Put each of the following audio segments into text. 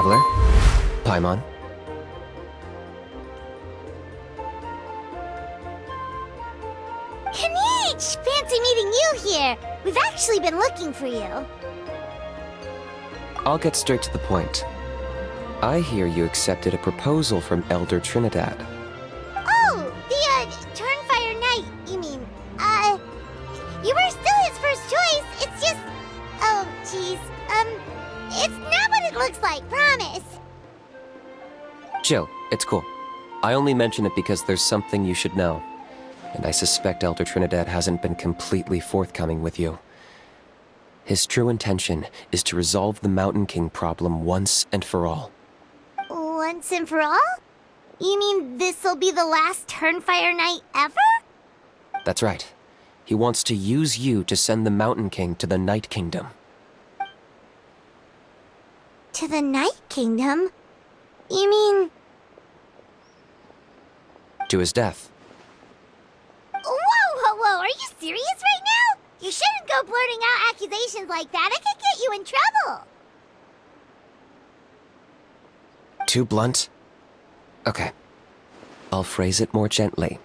traveler. Paimon. Kinich! Fancy meeting you here. We've actually been looking for you. I'll get straight to the point. I hear you accepted a proposal from Elder Trinidad. Oh, the, Turnfire Knight, you mean. You were still his first choice. It's just... Oh, jeez. It's not what it looks like, promise. Chill, it's cool. I only mention it because there's something you should know. And I suspect Elder Trinidad hasn't been completely forthcoming with you. His true intention is to resolve the Mountain King problem once and for all. Once and for all? You mean this'll be the last Turnfire Knight ever? That's right. He wants to use you to send the Mountain King to the Night Kingdom. To the Night Kingdom? You mean... To his death. Whoa, are you serious right now? You shouldn't go blurting out accusations like that. It could get you in trouble. Too blunt? Okay. I'll phrase it more gently.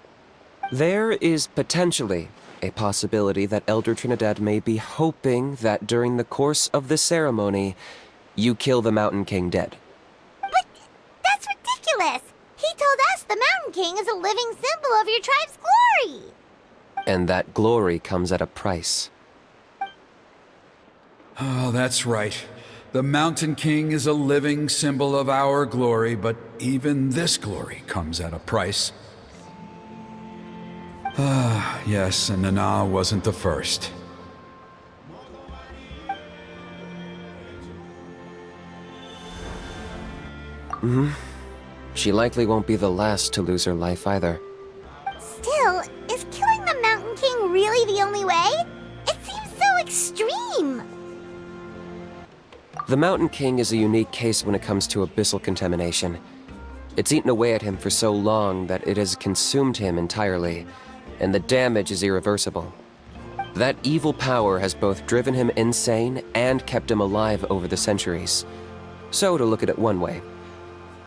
There is potentially a possibility that Elder Trinidad may be hoping that during the course of the ceremony, you kill the Mountain King dead. But that's ridiculous. He told us the Mountain King is a living symbol of your tribe's glory. And that glory comes at a price. Oh, that's right. The Mountain King is a living symbol of our glory, but even this glory comes at a price. Ah, yes, and Nana wasn't the first. She likely won't be the last to lose her life either. Still, is killing the Mountain King really the only way? It seems so extreme. The Mountain King is a unique case when it comes to abyssal contamination. It's eaten away at him for so long that it has consumed him entirely, and the damage is irreversible. That evil power has both driven him insane and kept him alive over the centuries. So, to look at it one way,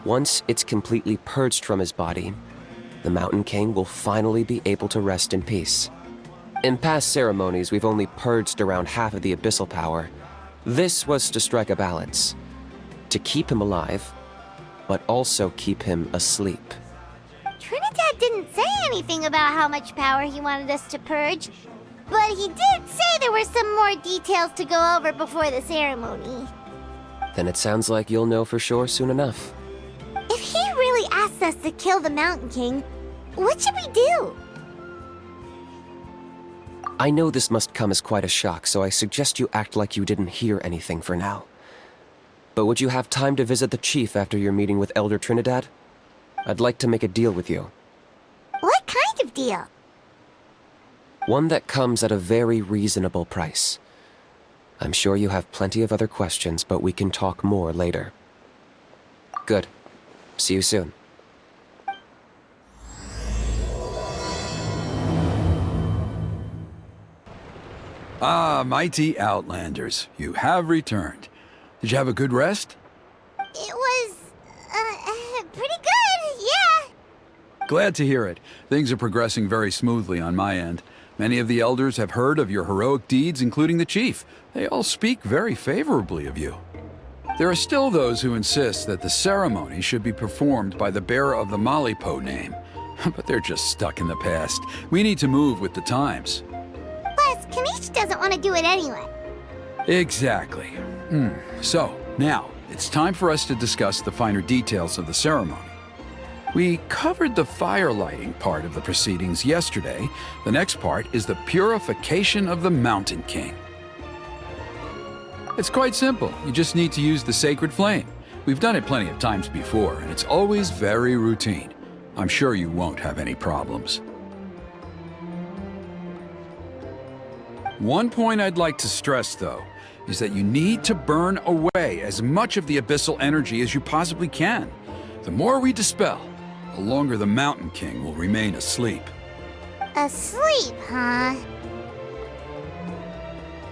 once it's completely purged from his body, the Mountain King will finally be able to rest in peace. In past ceremonies, we've only purged around half of the abyssal power. This was to strike a balance, to keep him alive, but also keep him asleep. Trinidad didn't say anything about how much power he wanted us to purge, but he did say there were some more details to go over before the ceremony. Then it sounds like you'll know for sure soon enough. If he really asks us to kill the Mountain King, what should we do? I know this must come as quite a shock, so I suggest you act like you didn't hear anything for now. But would you have time to visit the chief after your meeting with Elder Trinidad? I'd like to make a deal with you. What kind of deal? One that comes at a very reasonable price. I'm sure you have plenty of other questions, but we can talk more later. Good. See you soon. Ah, mighty Outlanders, you have returned. Did you have a good rest? It was, pretty good, yeah. Glad to hear it. Things are progressing very smoothly on my end. Many of the elders have heard of your heroic deeds, including the chief. They all speak very favorably of you. There are still those who insist that the ceremony should be performed by the bearer of the Malipo name. But they're just stuck in the past. We need to move with the times. Plus, Kinich doesn't want to do it anyway. Exactly. So, now, it's time for us to discuss the finer details of the ceremony. We covered the fire lighting part of the proceedings yesterday. The next part is the purification of the Mountain King. It's quite simple. You just need to use the sacred flame. We've done it plenty of times before, and it's always very routine. I'm sure you won't have any problems. One point I'd like to stress, though, is that you need to burn away as much of the abyssal energy as you possibly can. The more we dispel, the longer the Mountain King will remain asleep. Asleep, huh?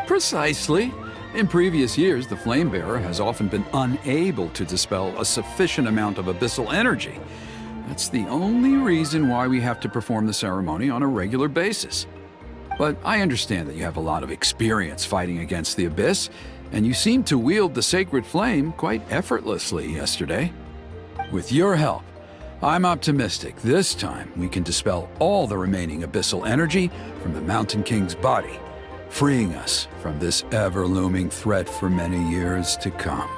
Precisely. In previous years, the Flame Bearer has often been unable to dispel a sufficient amount of abyssal energy. That's the only reason why we have to perform the ceremony on a regular basis. But I understand that you have a lot of experience fighting against the Abyss, and you seemed to wield the sacred flame quite effortlessly yesterday. With your help, I'm optimistic this time we can dispel all the remaining abyssal energy from the Mountain King's body, freeing us from this ever-looming threat for many years to come.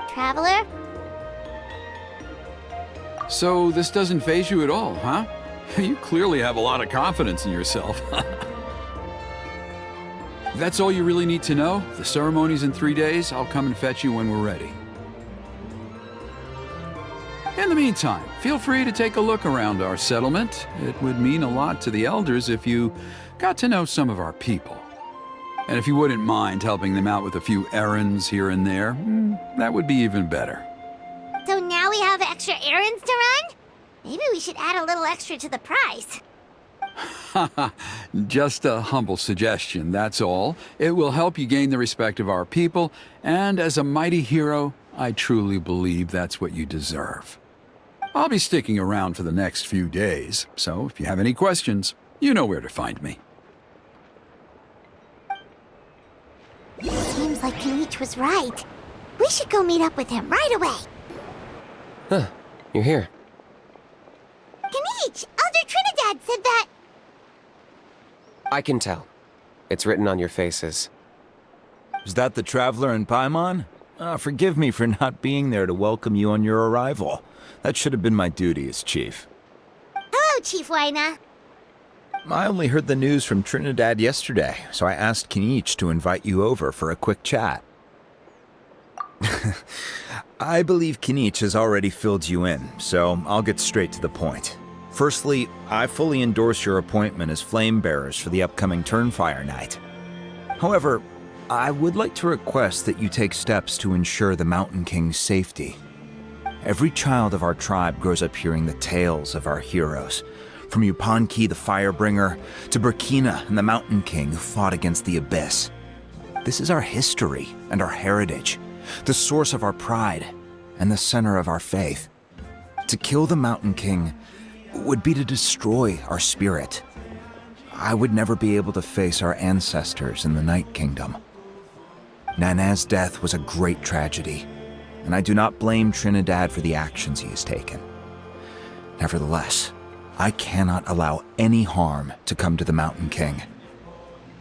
Traveler? So this doesn't faze you at all, huh? You clearly have a lot of confidence in yourself. That's all you really need to know. The ceremony's in 3 days. I'll come and fetch you when we're ready. In the meantime, feel free to take a look around our settlement. It would mean a lot to the elders if you got to know some of our people. And if you wouldn't mind helping them out with a few errands here and there, that would be even better. So now we have extra errands to run? Maybe we should add a little extra to the price. Just a humble suggestion, that's all. It will help you gain the respect of our people, and as a mighty hero, I truly believe that's what you deserve. I'll be sticking around for the next few days, so if you have any questions, you know where to find me. Seems like Kinich was right. We should go meet up with him right away. Huh, you're here. Kinich! Elder Trinidad said that... I can tell. It's written on your faces. Is that the Traveler in Paimon? Forgive me for not being there to welcome you on your arrival. That should have been my duty as chief. Hello, Chief Waina. I only heard the news from Trinidad yesterday, so I asked Kinich to invite you over for a quick chat. I believe Kinich has already filled you in, so I'll get straight to the point. Firstly, I fully endorse your appointment as Flame Bearers for the upcoming Turnfire Night. However, I would like to request that you take steps to ensure the Mountain King's safety. Every child of our tribe grows up hearing the tales of our heroes, from Yupanqui the Firebringer to Burkina and the Mountain King who fought against the Abyss. This is our history and our heritage, the source of our pride and the center of our faith. To kill the Mountain King would be to destroy our spirit. I would never be able to face our ancestors in the Night Kingdom. Nana's death was a great tragedy, and I do not blame Trinidad for the actions he has taken. Nevertheless, I cannot allow any harm to come to the Mountain King.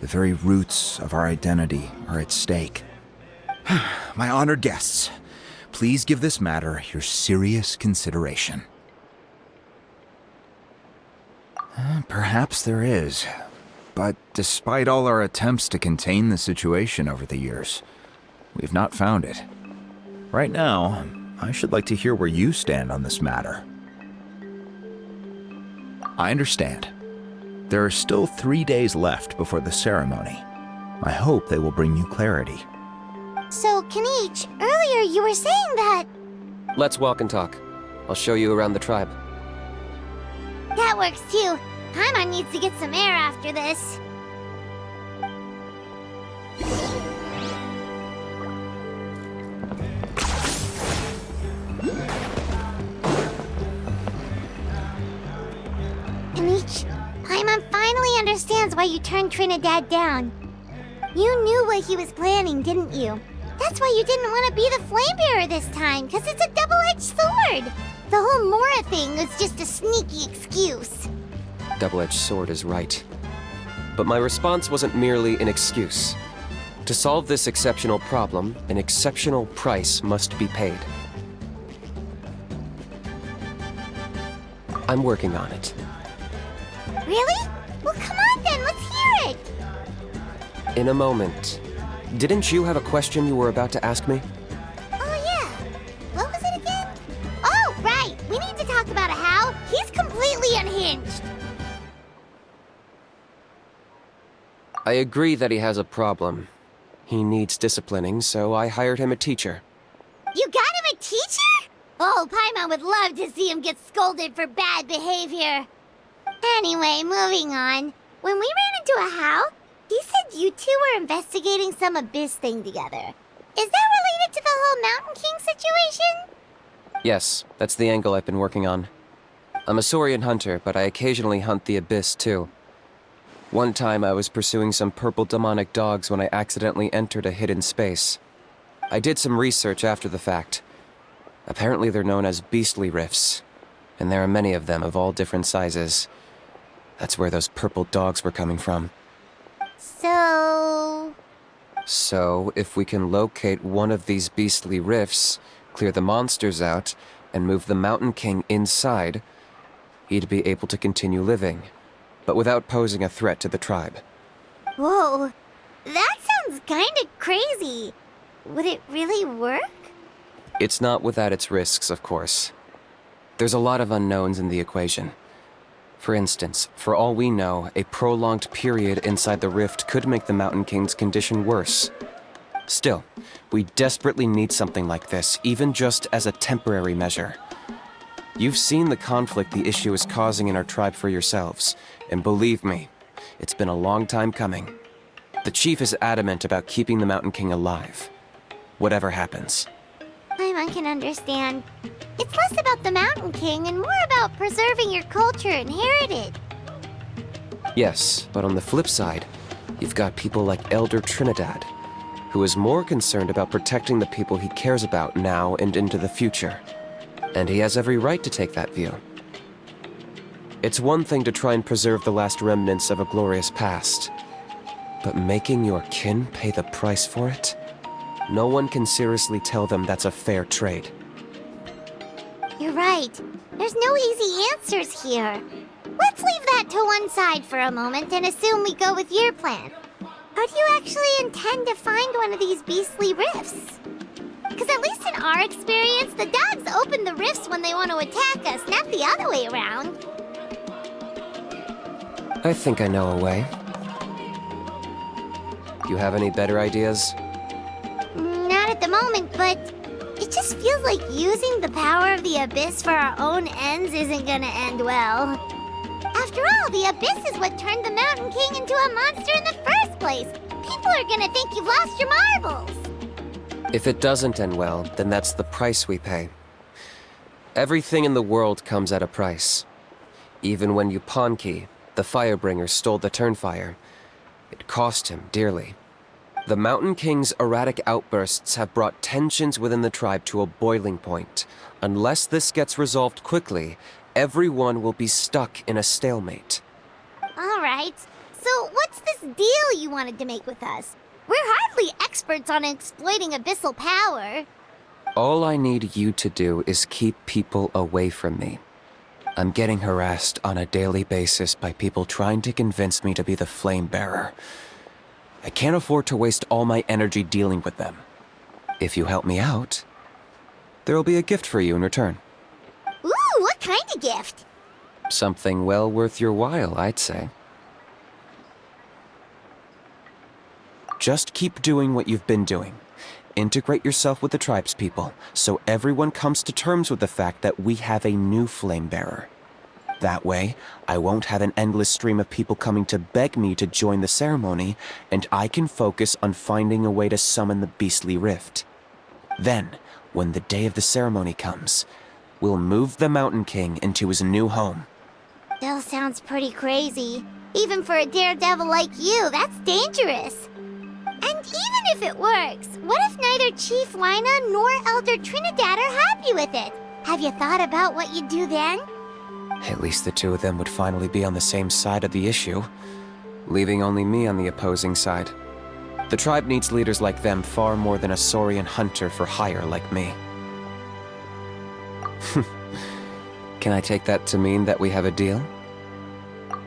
The very roots of our identity are at stake. My honored guests, please give this matter your serious consideration. Perhaps there is, but despite all our attempts to contain the situation over the years, we've not found it. Right now, I should like to hear where you stand on this matter. I understand. There are still 3 days left before the ceremony. I hope they will bring you clarity. So, Kinich, earlier you were saying that... Let's walk and talk. I'll show you around the tribe. That works too. Paimon needs to get some air after this. Kinich, Paimon finally understands why you turned Trinidad down. You knew what he was planning, didn't you? That's why you didn't want to be the Flame Bearer this time, because it's a double-edged sword. The whole Mora thing was just a sneaky excuse. Double-edged sword is right. But my response wasn't merely an excuse. To solve this exceptional problem, an exceptional price must be paid. I'm working on it. Really? Well, come on then, let's hear it! In a moment. Didn't you have a question you were about to ask me? Oh yeah. What was it again? Oh, right! We need to talk about How. He's completely unhinged. I agree that he has a problem. He needs disciplining, so I hired him a teacher. You got him a teacher? Oh, Paimon would love to see him get scolded for bad behavior. Anyway, moving on. When we ran into How, He said you two were investigating some abyss thing together. Is that related to the whole Mountain King situation? Yes, that's the angle I've been working on. I'm a Saurian hunter, but I occasionally hunt the abyss too. One time I was pursuing some purple demonic dogs when I accidentally entered a hidden space. I did some research after the fact. Apparently they're known as beastly rifts, and there are many of them of all different sizes. That's where those purple dogs were coming from. So, if we can locate one of these beastly rifts, clear the monsters out, and move the Mountain King inside, he'd be able to continue living, but without posing a threat to the tribe. Whoa, that sounds kinda crazy. Would it really work? It's not without its risks, of course. There's a lot of unknowns in the equation. For instance, for all we know, a prolonged period inside the rift could make the Mountain King's condition worse. Still, we desperately need something like this, even just as a temporary measure. You've seen the conflict the issue is causing in our tribe for yourselves, and believe me, it's been a long time coming. The chief is adamant about keeping the Mountain King alive, whatever happens. I can understand. It's less about the Mountain King and more about preserving your culture and heritage. Yes, but on the flip side, you've got people like Elder Trinidad, who is more concerned about protecting the people he cares about now and into the future. And he has every right to take that view. It's one thing to try and preserve the last remnants of a glorious past, but making your kin pay the price for it? No one can seriously tell them that's a fair trade. You're right. There's no easy answers here. Let's leave that to one side for a moment and assume we go with your plan. How do you actually intend to find one of these beastly rifts? Because at least in our experience, the dogs open the rifts when they want to attack us, not the other way around. I think I know a way. You have any better ideas? Not at the moment, but it just feels like using the power of the Abyss for our own ends isn't gonna end well. After all, the Abyss is what turned the Mountain King into a monster in the first place. People are gonna think you've lost your marbles. If it doesn't end well, then that's the price we pay. Everything in the world comes at a price. Even when Yupanqui, the Firebringer, stole the Turnfire, it cost him dearly. The Mountain King's erratic outbursts have brought tensions within the tribe to a boiling point. Unless this gets resolved quickly, everyone will be stuck in a stalemate. All right, so what's this deal you wanted to make with us? We're hardly experts on exploiting abyssal power. All I need you to do is keep people away from me. I'm getting harassed on a daily basis by people trying to convince me to be the flame bearer. I can't afford to waste all my energy dealing with them. If you help me out, there'll be a gift for you in return. Ooh, what kind of gift? Something well worth your while, I'd say. Just keep doing what you've been doing. Integrate yourself with the tribespeople, so everyone comes to terms with the fact that we have a new flame bearer. That way, I won't have an endless stream of people coming to beg me to join the ceremony, and I can focus on finding a way to summon the beastly rift. Then, when the day of the ceremony comes, we'll move the Mountain King into his new home. Still sounds pretty crazy. Even for a daredevil like you, that's dangerous. And even if it works, what if neither Chief Lina nor Elder Trinidad are happy with it? Have you thought about what you'd do then? At least the two of them would finally be on the same side of the issue, leaving only me on the opposing side. The tribe needs leaders like them far more than a Saurian hunter for hire like me. Can I take that to mean that we have a deal?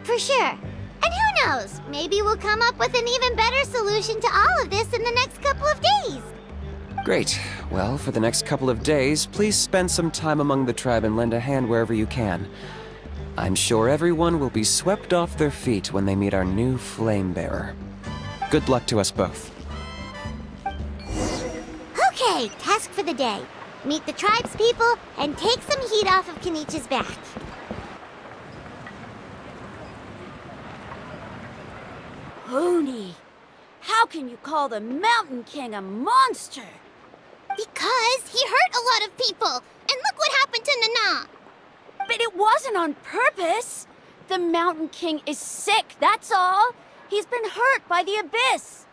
For sure. And who knows, maybe we'll come up with an even better solution to all of this in the next couple of days. Great. Well, for the next couple of days, please spend some time among the tribe and lend a hand wherever you can. I'm sure everyone will be swept off their feet when they meet our new flame bearer. Good luck to us both. Okay, task for the day. Meet the tribespeople and take some heat off of Kinich's back. Hoonie, how can you call the Mountain King a monster? Because he hurt a lot of people. And look what happened to Nana. But it wasn't on purpose. The Mountain King is sick, that's all. He's been hurt by the Abyss.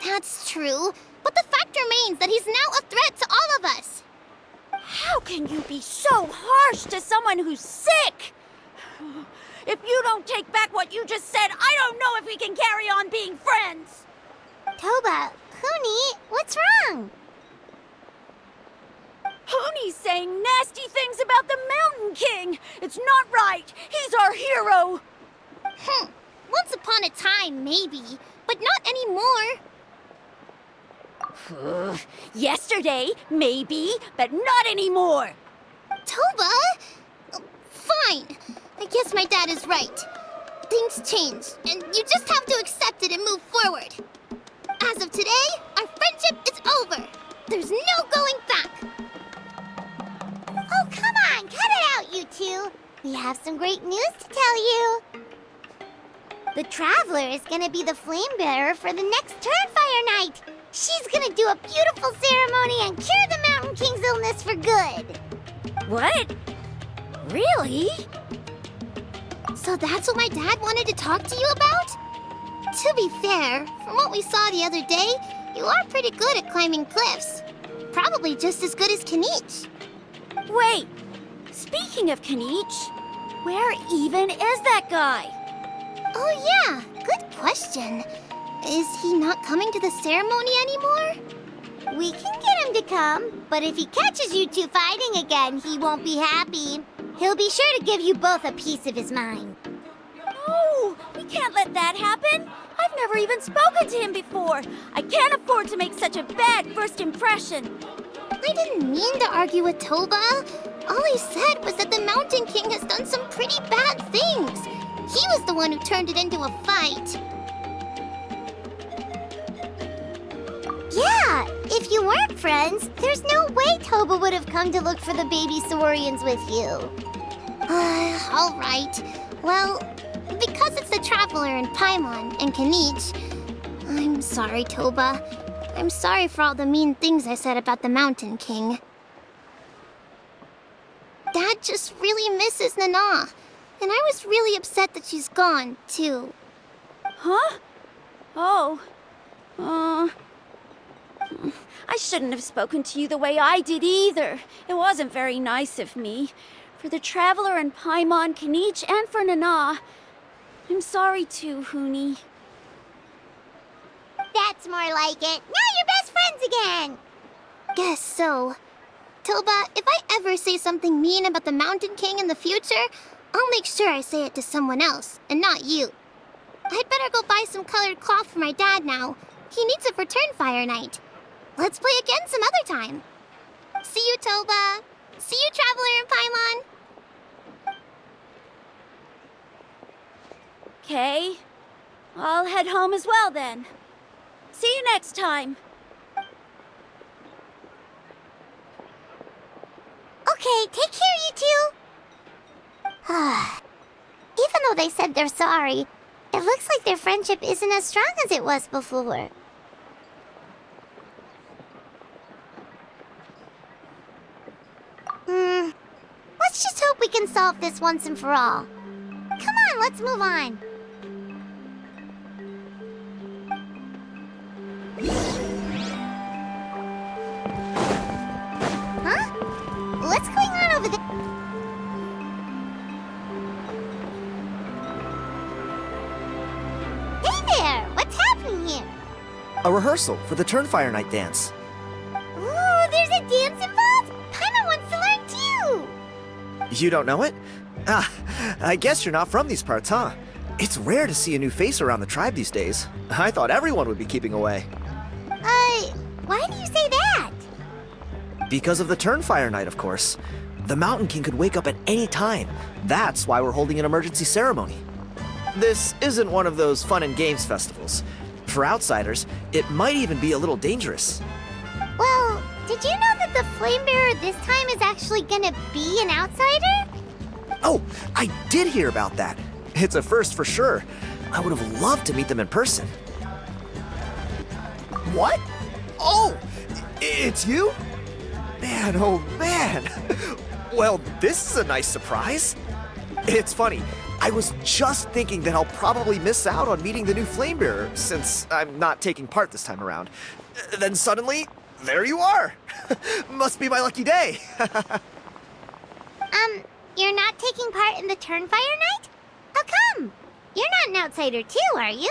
That's true. But the fact remains that he's now a threat to all of us. How can you be so harsh to someone who's sick? If you don't take back what you just said, I don't know if we can carry on being friends. Toba, Huni, what's wrong? Hoonie's saying nasty things about the Mountain King. It's not right. He's our hero. Once upon a time, maybe. But not anymore. Yesterday, maybe, but not anymore. Toba? Fine. I guess my dad is right. Things change, and you just have to accept it and move forward. As of today, our friendship is over. There's no going back. Oh, come on, cut it out, you two. We have some great news to tell you. The Traveler is gonna be the flame bearer for the next Turnfire Night. She's gonna do a beautiful ceremony and cure the Mountain King's illness for good. What? Really? So that's what my dad wanted to talk to you about? To be fair, from what we saw the other day, you are pretty good at climbing cliffs. Probably just as good as Kinich. Wait, speaking of Kinich, where even is that guy? Oh yeah, good question. Is he not coming to the ceremony anymore? We can get him to come, but if he catches you two fighting again, he won't be happy. He'll be sure to give you both a piece of his mind. No, we can't let that happen. I've never even spoken to him before. I can't afford to make such a bad first impression. I didn't mean to argue with Toba. All I said was that the Mountain King has done some pretty bad things. He was the one who turned it into a fight. Yeah, if you weren't friends, there's no way Toba would have come to look for the baby Saurians with you. All right. Well, because it's the Traveler and Paimon and Kinich, I'm sorry, Toba. I'm sorry for all the mean things I said about the Mountain King. Dad just really misses Nana, and I was really upset that she's gone, too. Huh? Oh. I shouldn't have spoken to you the way I did either. It wasn't very nice of me. For the Traveler and Paimon, Kinich, and for Nana. I'm sorry too, Huni. That's more like it. Now you're best friends again. Guess so. Toba, if I ever say something mean about the Mountain King in the future, I'll make sure I say it to someone else, and not you. I'd better go buy some colored cloth for my dad now. He needs it for Turnfire Night. Let's play again some other time. See you, Toba. See you, Traveler and Paimon. Okay. I'll head home as well then. See you next time. Okay, take care, you two. Even though they said they're sorry, it looks like their friendship isn't as strong as it was before. Let's just hope we can solve this once and for all. Come on, let's move on. Huh? What's going on over there? Hey there! What's happening here? A rehearsal for the Turnfire Night dance. Ooh, there's a dance involved? Paimon wants to learn too! You don't know it? Ah, I guess you're not from these parts, huh? It's rare to see a new face around the tribe these days. I thought everyone would be keeping away. Why do you say that? Because of the Turnfire Night, of course. The Mountain King could wake up at any time. That's why we're holding an emergency ceremony. This isn't one of those fun and games festivals. For outsiders, it might even be a little dangerous. Well, did you know that the Flame Bearer this time is actually gonna be an outsider? Oh, I did hear about that. It's a first for sure. I would have loved to meet them in person. What? Oh! It's you? Man, oh man! Well, this is a nice surprise. It's funny, I was just thinking that I'll probably miss out on meeting the new Flamebearer since I'm not taking part this time around. Then suddenly, there you are! Must be my lucky day! You're not taking part in the Turnfire Night? How come? You're not an outsider too, are you?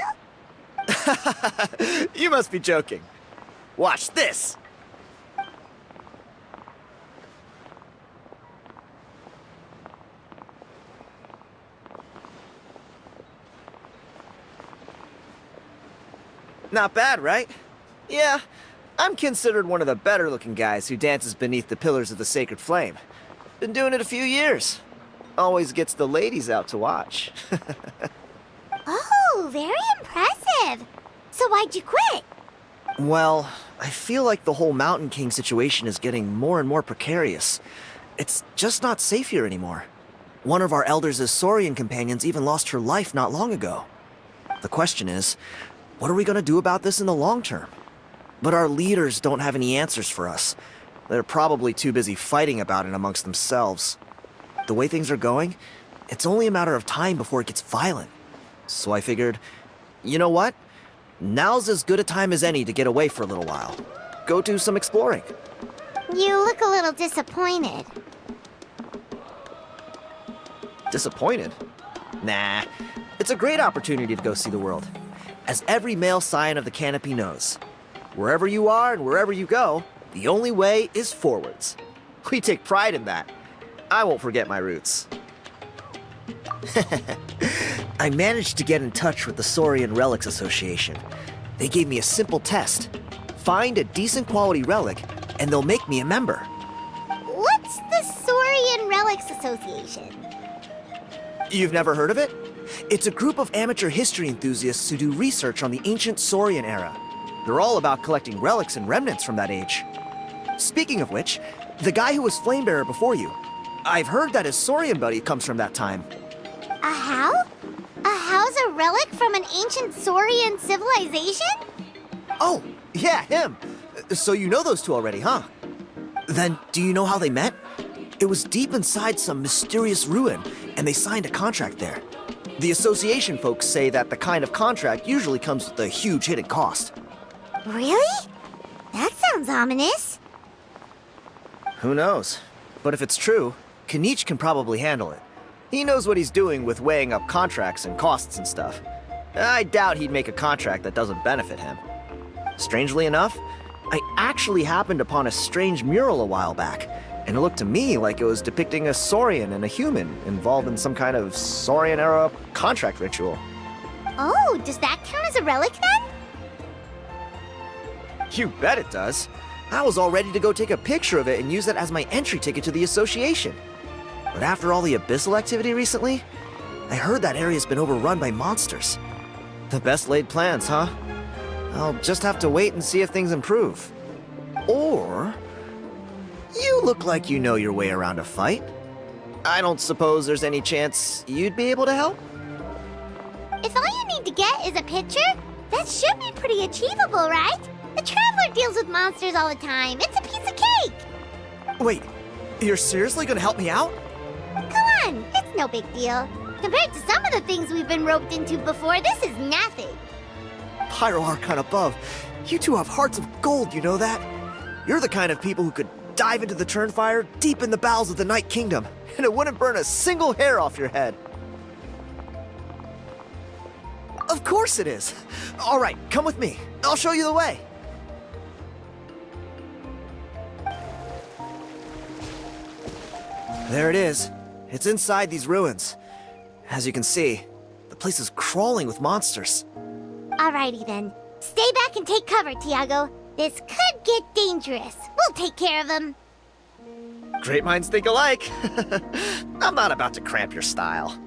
You must be joking. Watch this! Not bad, right? Yeah, I'm considered one of the better looking guys who dances beneath the pillars of the Sacred Flame. Been doing it a few years. Always gets the ladies out to watch. Oh, very impressive. So why'd you quit? Well, I feel like the whole Mountain King situation is getting more and more precarious. It's just not safe here anymore. One of our elders' Saurian companions even lost her life not long ago. The question is, what are we gonna do about this in the long term? But our leaders don't have any answers for us. They're probably too busy fighting about it amongst themselves. The way things are going, it's only a matter of time before it gets violent. So I figured, you know what? Now's as good a time as any to get away for a little while. Go do some exploring. You look a little disappointed. Disappointed? Nah, it's a great opportunity to go see the world. As every male scion of the canopy knows, wherever you are and wherever you go, the only way is forwards. We take pride in that. I won't forget my roots. I managed to get in touch with the Saurian Relics Association. They gave me a simple test. Find a decent quality relic, and they'll make me a member. What's the Saurian Relics Association? You've never heard of it? It's a group of amateur history enthusiasts who do research on the ancient Saurian era. They're all about collecting relics and remnants from that age. Speaking of which, the guy who was Flamebearer before you, I've heard that his Saurian buddy comes from that time. A how? A how's a relic from an ancient Saurian civilization? Oh, yeah, him. So you know those two already, huh? Then, do you know how they met? It was deep inside some mysterious ruin, and they signed a contract there. The association folks say that the kind of contract usually comes with a huge hidden cost. Really? That sounds ominous. Who knows? But if it's true, Kinich can probably handle it. He knows what he's doing with weighing up contracts and costs and stuff. I doubt he'd make a contract that doesn't benefit him. Strangely enough, I actually happened upon a strange mural a while back, and it looked to me like it was depicting a Saurian and a human involved in some kind of Saurian-era contract ritual. Oh, does that count as a relic then? You bet it does. I was all ready to go take a picture of it and use it as my entry ticket to the association. But after all the abyssal activity recently, I heard that area's been overrun by monsters. The best laid plans, huh? I'll just have to wait and see if things improve. Or... you look like you know your way around a fight. I don't suppose there's any chance you'd be able to help? If all you need to get is a picture, that should be pretty achievable, right? The Traveler deals with monsters all the time. It's a piece of cake. Wait, you're seriously gonna help me out? Come on, it's no big deal. Compared to some of the things we've been roped into before, this is nothing. Pyro Archon above, you two have hearts of gold, you know that? You're the kind of people who could dive into the Turnfire deep in the bowels of the Night Kingdom, and it wouldn't burn a single hair off your head. Of course it is. All right, come with me. I'll show you the way. There it is. It's inside these ruins. As you can see, the place is crawling with monsters. Alrighty then. Stay back and take cover, Tiago. This could get dangerous. We'll take care of him. Great minds think alike. I'm not about to cramp your style.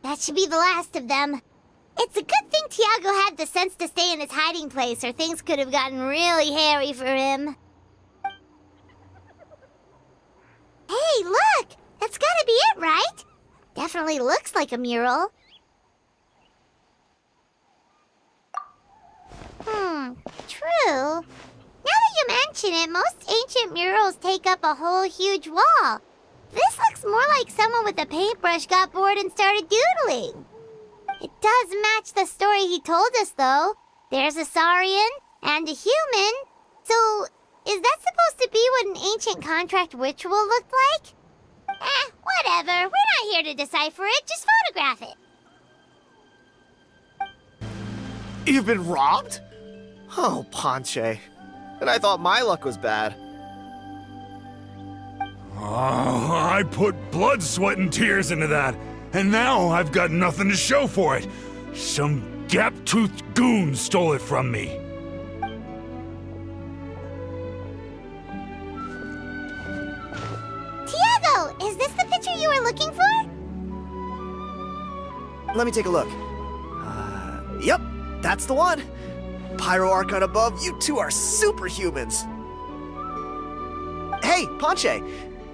That should be the last of them. It's a good thing Tiago had the sense to stay in his hiding place, or things could have gotten really hairy for him. Hey, look! That's gotta be it, right? Definitely looks like a mural. True. Now that you mention it, most ancient murals take up a whole huge wall. This looks more like someone with a paintbrush got bored and started doodling. It does match the story he told us, though. There's a Saurian and a human. So, is that supposed to be what an ancient contract ritual looked like? Whatever. We're not here to decipher it. Just photograph it. You've been robbed? Oh, Ponche. And I thought my luck was bad. Oh, I put blood, sweat, and tears into that, and now I've got nothing to show for it. Some gap-toothed goon stole it from me. Tiago, is this the picture you were looking for? Let me take a look. Yep, that's the one. Pyro Archon above, you two are superhumans. Hey, Ponche,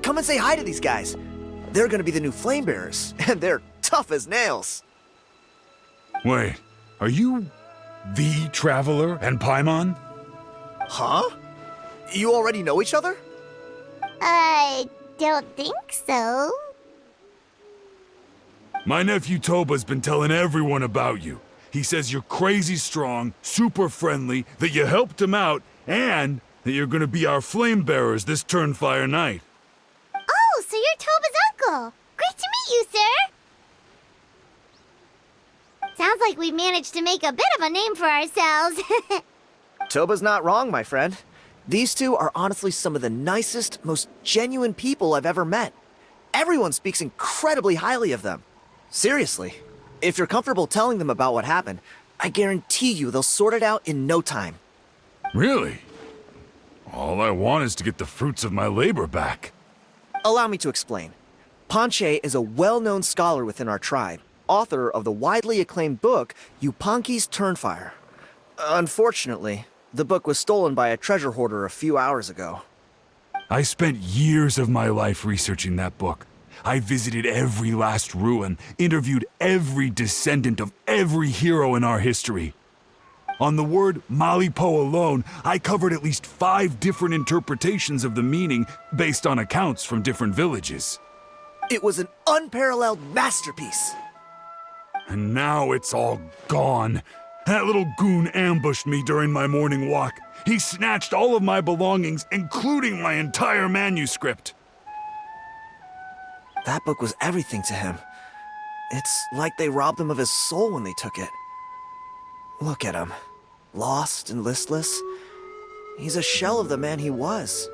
come and say hi to these guys. They're gonna be the new flame bearers, and they're tough as nails. Wait, are you the Traveler and Paimon? Huh? You already know each other? I don't think so. My nephew Toba's been telling everyone about you. He says you're crazy strong, super friendly, that you helped him out, and that you're gonna be our flame bearers this Turnfire night. Oh, so you're Toba's uncle. Great to meet you, sir. Sounds like we managed to make a bit of a name for ourselves. Toba's not wrong, my friend. These two are honestly some of the nicest, most genuine people I've ever met. Everyone speaks incredibly highly of them. Seriously, if you're comfortable telling them about what happened, I guarantee you they'll sort it out in no time. Really? All I want is to get the fruits of my labor back. Allow me to explain. Ponche is a well-known scholar within our tribe, author of the widely acclaimed book, Yupanqui's Turnfire. Unfortunately, the book was stolen by a treasure hoarder a few hours ago. I spent years of my life researching that book. I visited every last ruin, interviewed every descendant of every hero in our history. On the word Malipo alone, I covered at least 5 different interpretations of the meaning based on accounts from different villages. It was an unparalleled masterpiece. And now it's all gone. That little goon ambushed me during my morning walk. He snatched all of my belongings, including my entire manuscript. That book was everything to him. It's like they robbed him of his soul when they took it. Look at him. Lost and listless. He's a shell of the man he was.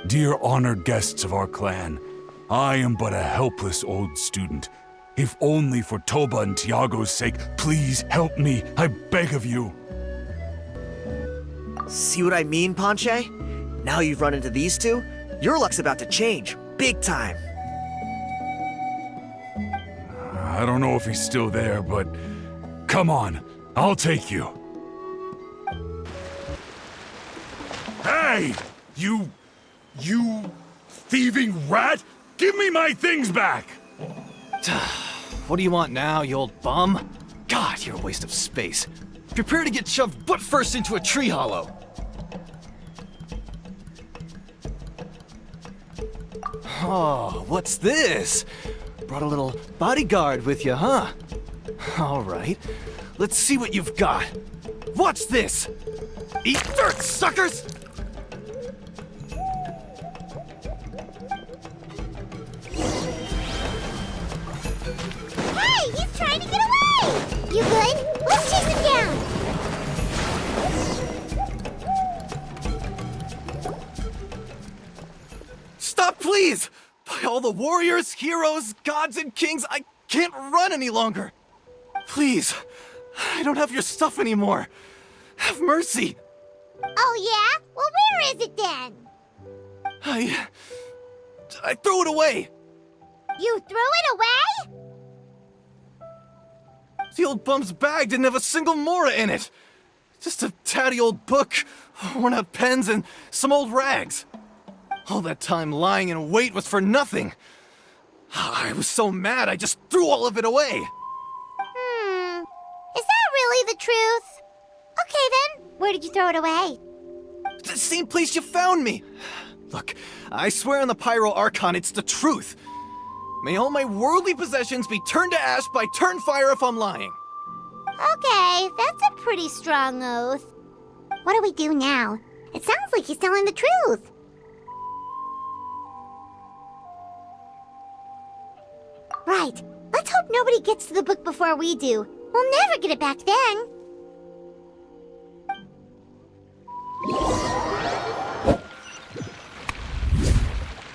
Dear honored guests of our clan, I am but a helpless old student. If only for Toba and Tiago's sake, please help me, I beg of you. See what I mean, Ponche? Now you've run into these two, your luck's about to change, big time. I don't know if he's still there, but come on, I'll take you. Hey! You thieving rat! Give me my things back! What do you want now, you old bum? God, you're a waste of space. Prepare to get shoved butt first into a tree hollow. Oh, what's this? Brought a little bodyguard with you, huh? All right, let's see what you've got. What's this? Eat dirt, suckers! Hey, he's trying to get away! You good? Let's chase him down! Stop, please! By all the warriors, heroes, gods, and kings, I can't run any longer! Please, I don't have your stuff anymore. Have mercy! Oh, yeah? Well, where is it then? I threw it away! You threw it away? The old bum's bag didn't have a single mora in it. Just a tatty old book, worn out pens, and some old rags. All that time lying in wait was for nothing. I was so mad, I just threw all of it away. Is that really the truth? Okay then, where did you throw it away? The same place you found me. Look, I swear on the Pyro Archon it's the truth. May all my worldly possessions be turned to ash by Turnfire if I'm lying. Okay, that's a pretty strong oath. What do we do now? It sounds like he's telling the truth. Right. Let's hope nobody gets to the book before we do. We'll never get it back then.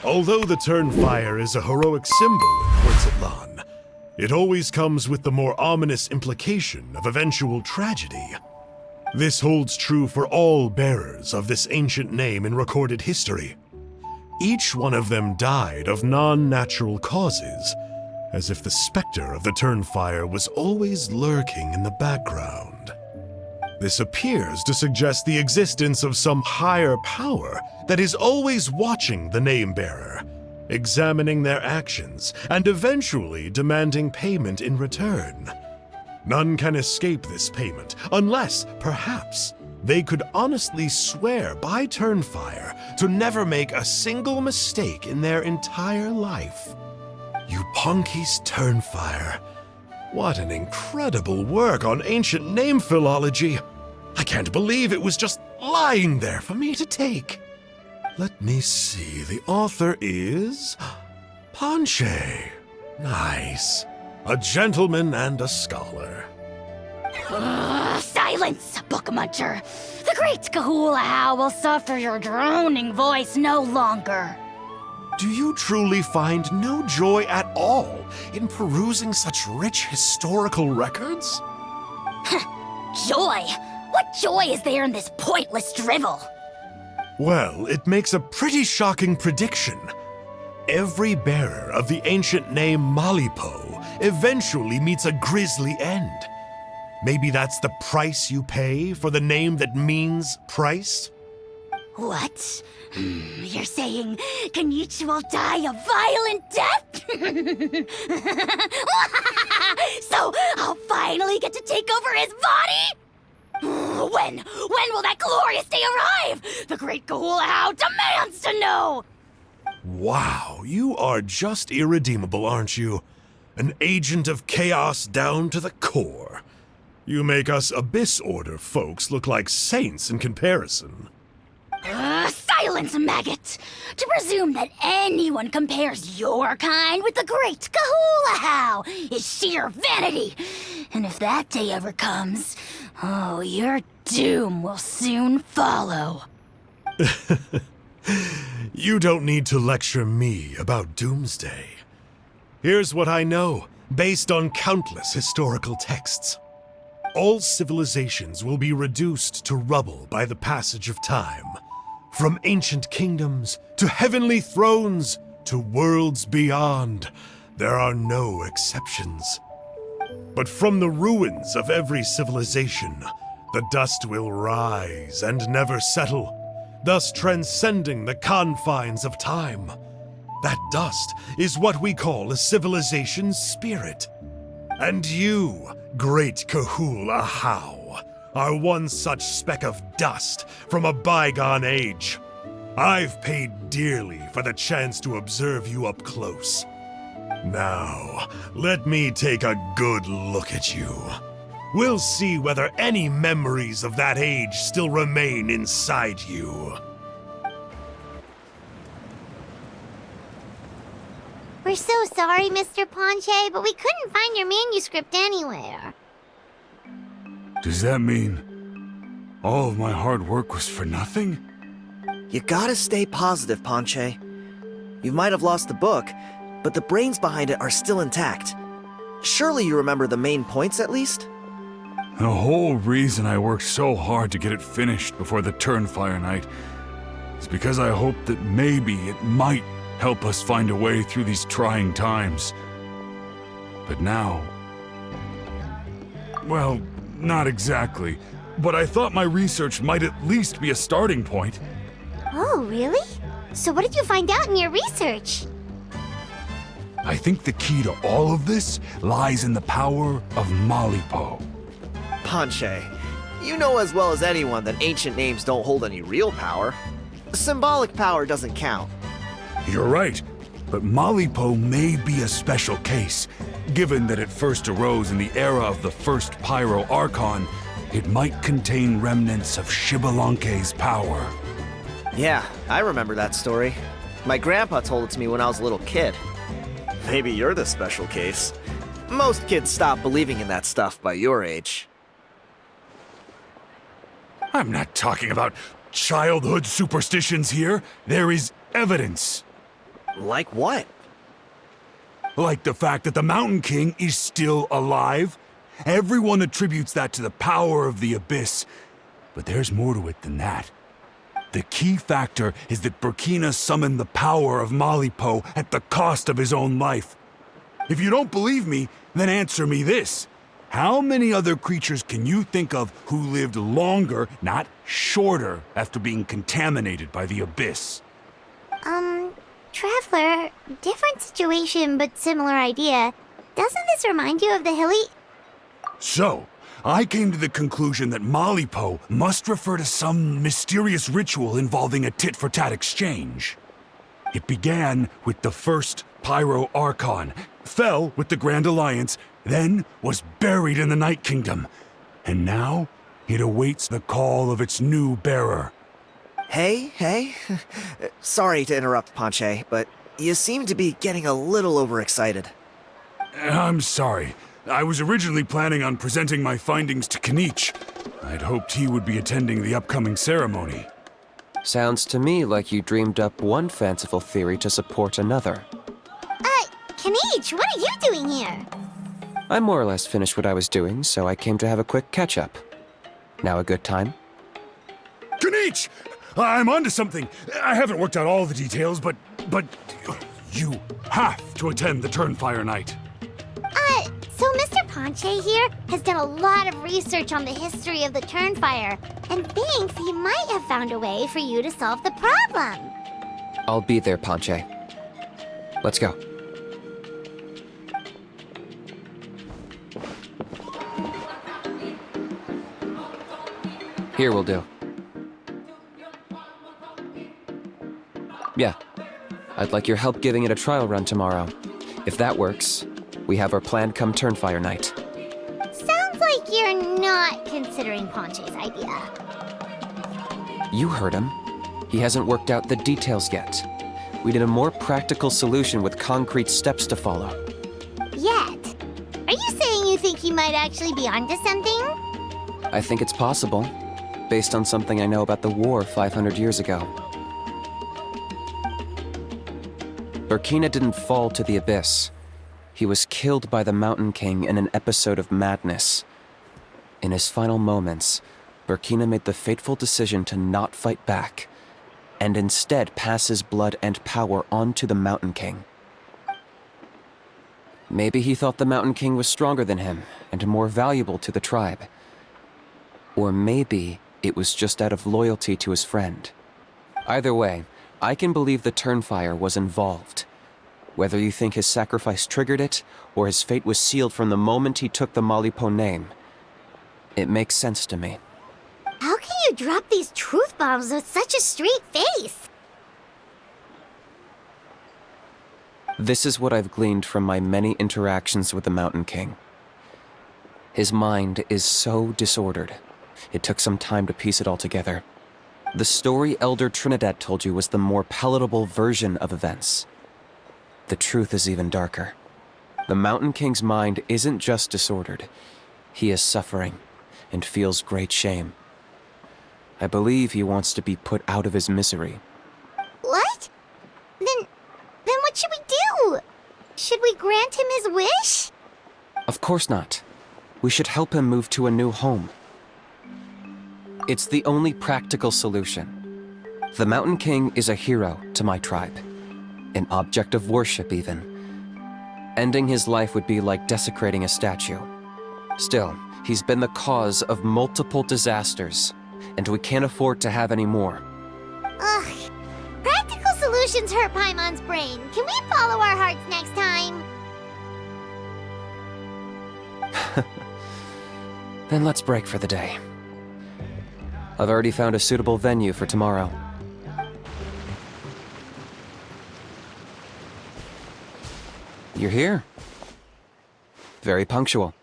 Although the Turnfire is a heroic symbol in Portsetlan, it always comes with the more ominous implication of eventual tragedy. This holds true for all bearers of this ancient name in recorded history. Each one of them died of non-natural causes, as if the specter of the Turnfire was always lurking in the background. This appears to suggest the existence of some higher power that is always watching the name-bearer, examining their actions, and eventually demanding payment in return. None can escape this payment, unless, perhaps, they could honestly swear by Turnfire to never make a single mistake in their entire life. Yupanqui's Turnfire. What an incredible work on ancient name philology. I can't believe it was just lying there for me to take. Let me see, the author is Ponche. Nice. A gentleman and a scholar. Silence, book muncher. The great Kahulahow will suffer your droning voice no longer. Do you truly find no joy at all in perusing such rich historical records? Joy? What joy is there in this pointless drivel? Well, it makes a pretty shocking prediction. Every bearer of the ancient name Malipo eventually meets a grisly end. Maybe that's the price you pay for the name that means price? What? You're saying Kinich will die a violent death? So I'll finally get to take over his body? When will that glorious day arrive? The great Kahulahow demands to know! Wow, you are just irredeemable, aren't you? An agent of chaos down to the core. You make us Abyss Order folks look like saints in comparison. Silence, maggot! To presume that anyone compares your kind with the great Kahulahow is sheer vanity. And if that day ever comes, oh, your doom will soon follow. You don't need to lecture me about Doomsday. Here's what I know, based on countless historical texts. All civilizations will be reduced to rubble by the passage of time. From ancient kingdoms, to heavenly thrones, to worlds beyond, there are no exceptions. But from the ruins of every civilization, the dust will rise and never settle, thus transcending the confines of time. That dust is what we call a civilization's spirit. And you, great Kahulahow, are one such speck of dust from a bygone age. I've paid dearly for the chance to observe you up close. Now, let me take a good look at you. We'll see whether any memories of that age still remain inside you. We're so sorry, Mr. Ponche, but we couldn't find your manuscript anywhere. Does that mean all of my hard work was for nothing? You gotta stay positive, Ponche. You might have lost the book, but the brains behind it are still intact. Surely you remember the main points at least? The whole reason I worked so hard to get it finished before the Turnfire night is because I hoped that maybe it might help us find a way through these trying times. But now, Well, not exactly. But I thought my research might at least be a starting point. Oh, really? So what did you find out in your research? I think the key to all of this lies in the power of Malipo. Panche, you know as well as anyone that ancient names don't hold any real power. Symbolic power doesn't count. You're right, but Malipo may be a special case. Given that it first arose in the era of the first Pyro Archon, it might contain remnants of Xbalanque's power. Yeah, I remember that story. My grandpa told it to me when I was a little kid. Maybe you're the special case. Most kids stop believing in that stuff by your age. I'm not talking about childhood superstitions here. There is evidence. Like what? Like the fact that the Mountain King is still alive. Everyone attributes that to the power of the Abyss. But there's more to it than that. The key factor is that Burkina summoned the power of Malipo at the cost of his own life. If you don't believe me, then answer me this. How many other creatures can you think of who lived longer, not shorter, after being contaminated by the Abyss? Traveler, different situation but similar idea. Doesn't this remind you of the hilly... So, I came to the conclusion that Malipo must refer to some mysterious ritual involving a tit-for-tat exchange. It began with the first Pyro Archon, fell with the Grand Alliance, then was buried in the Night Kingdom. And now, it awaits the call of its new bearer. Hey. Sorry to interrupt, Panche, but you seem to be getting a little overexcited. I'm sorry. I was originally planning on presenting my findings to Kinich. I'd hoped he would be attending the upcoming ceremony. Sounds to me like you dreamed up one fanciful theory to support another. Kinich, what are you doing here? I more or less finished what I was doing, so I came to have a quick catch-up. Now a good time? Kinich! I'm onto something. I haven't worked out all the details, but you have to attend the Turnfire Night. So Mr. Panche here has done a lot of research on the history of the Turnfire, and thinks he might have found a way for you to solve the problem. I'll be there, Panche. Let's go. Here will do. Yeah. I'd like your help giving it a trial run tomorrow. If that works, we have our plan come Turnfire Night. Sounds like you're not considering Panche's idea. You heard him. He hasn't worked out the details yet. We need a more practical solution with concrete steps to follow. Yet? Are you saying you think he might actually be onto something? I think it's possible, based on something I know about the war 500 years ago. Burkina didn't fall to the Abyss. He was killed by the Mountain King in an episode of madness. In his final moments, Burkina made the fateful decision to not fight back, and instead pass his blood and power on to the Mountain King. Maybe he thought the Mountain King was stronger than him, and more valuable to the tribe. Or maybe it was just out of loyalty to his friend. Either way, I can believe the Turnfire was involved. Whether you think his sacrifice triggered it, or his fate was sealed from the moment he took the Malipo name, it makes sense to me. How can you drop these truth bombs with such a straight face? This is what I've gleaned from my many interactions with the Mountain King. His mind is so disordered. It took some time to piece it all together. The story Elder Trinidad told you was the more palatable version of events. The truth is even darker. The Mountain King's mind isn't just disordered. He is suffering and feels great shame. I believe he wants to be put out of his misery. What? Then what should we do? Should we grant him his wish? Of course not. We should help him move to a new home. It's the only practical solution. The Mountain King is a hero to my tribe. An object of worship, even. Ending his life would be like desecrating a statue. Still, He's been the cause of multiple disasters, and we can't afford to have any more. Ugh. Practical solutions hurt Paimon's brain. Can we follow our hearts next time? Then let's break for the day. I've already found a suitable venue for tomorrow. You're here. Very punctual.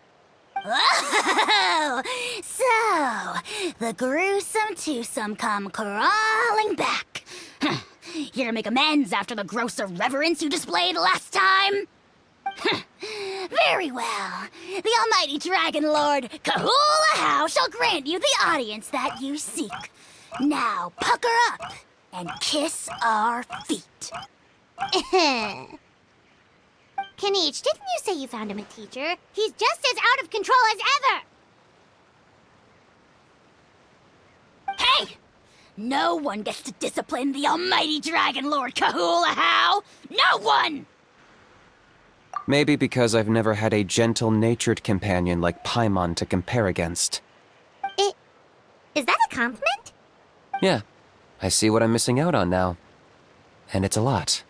Oh, so the gruesome twosome come crawling back. Here to make amends after the gross irreverence you displayed last time? Very well. The almighty Dragon Lord Kahula shall grant you the audience that you seek. Now pucker up and kiss our feet. Kinich, didn't you say you found him a teacher? He's just as out of control as ever! Hey! No one gets to discipline the almighty Dragon Lord Kahula. No one! Maybe because I've never had a gentle-natured companion like Paimon to compare against. Is that a compliment? Yeah, I see what I'm missing out on now. And it's a lot.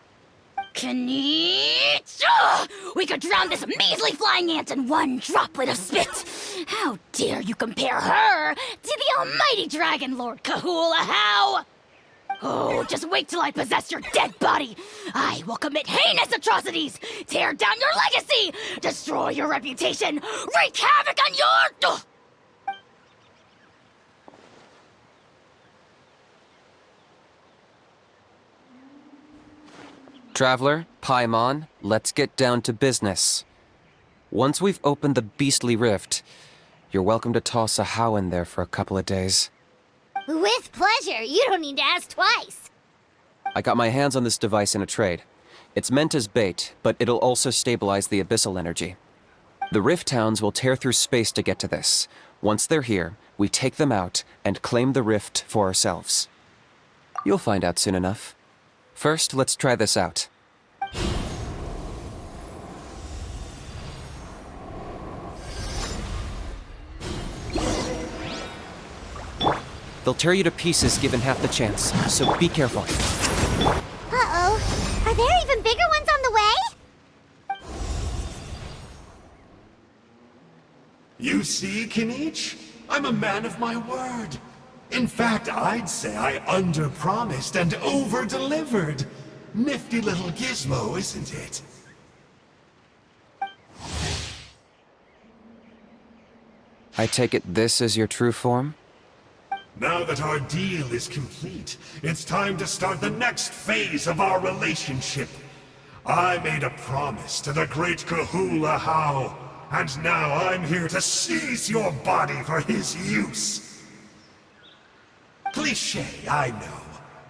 Kinich! We could drown this measly flying ant in one droplet of spit! How dare you compare her to the almighty Dragon Lord Kahula? Oh, just wait till I possess your dead body! I will commit heinous atrocities! Tear down your legacy! Destroy your reputation! Wreak havoc on your... Traveler, Paimon, let's get down to business. Once we've opened the beastly rift, you're welcome to toss a how in there for a couple of days. With pleasure. You don't need to ask twice. I got my hands on this device in a trade. It's meant as bait, but it'll also stabilize the abyssal energy. The rift towns will tear through space to get to this. Once they're here, we take them out and claim the rift for ourselves. You'll find out soon enough. First, let's try this out. They'll tear you to pieces given half the chance, so be careful. Uh-oh. Are there even bigger ones on the way? You see, Kinich? I'm a man of my word. In fact, I'd say I under-promised and over-delivered. Nifty little gizmo, isn't it? I take it this is your true form? Now that our deal is complete, it's time to start the next phase of our relationship. I made a promise to the great Kahula How, and now I'm here to seize your body for his use. Cliché, I know.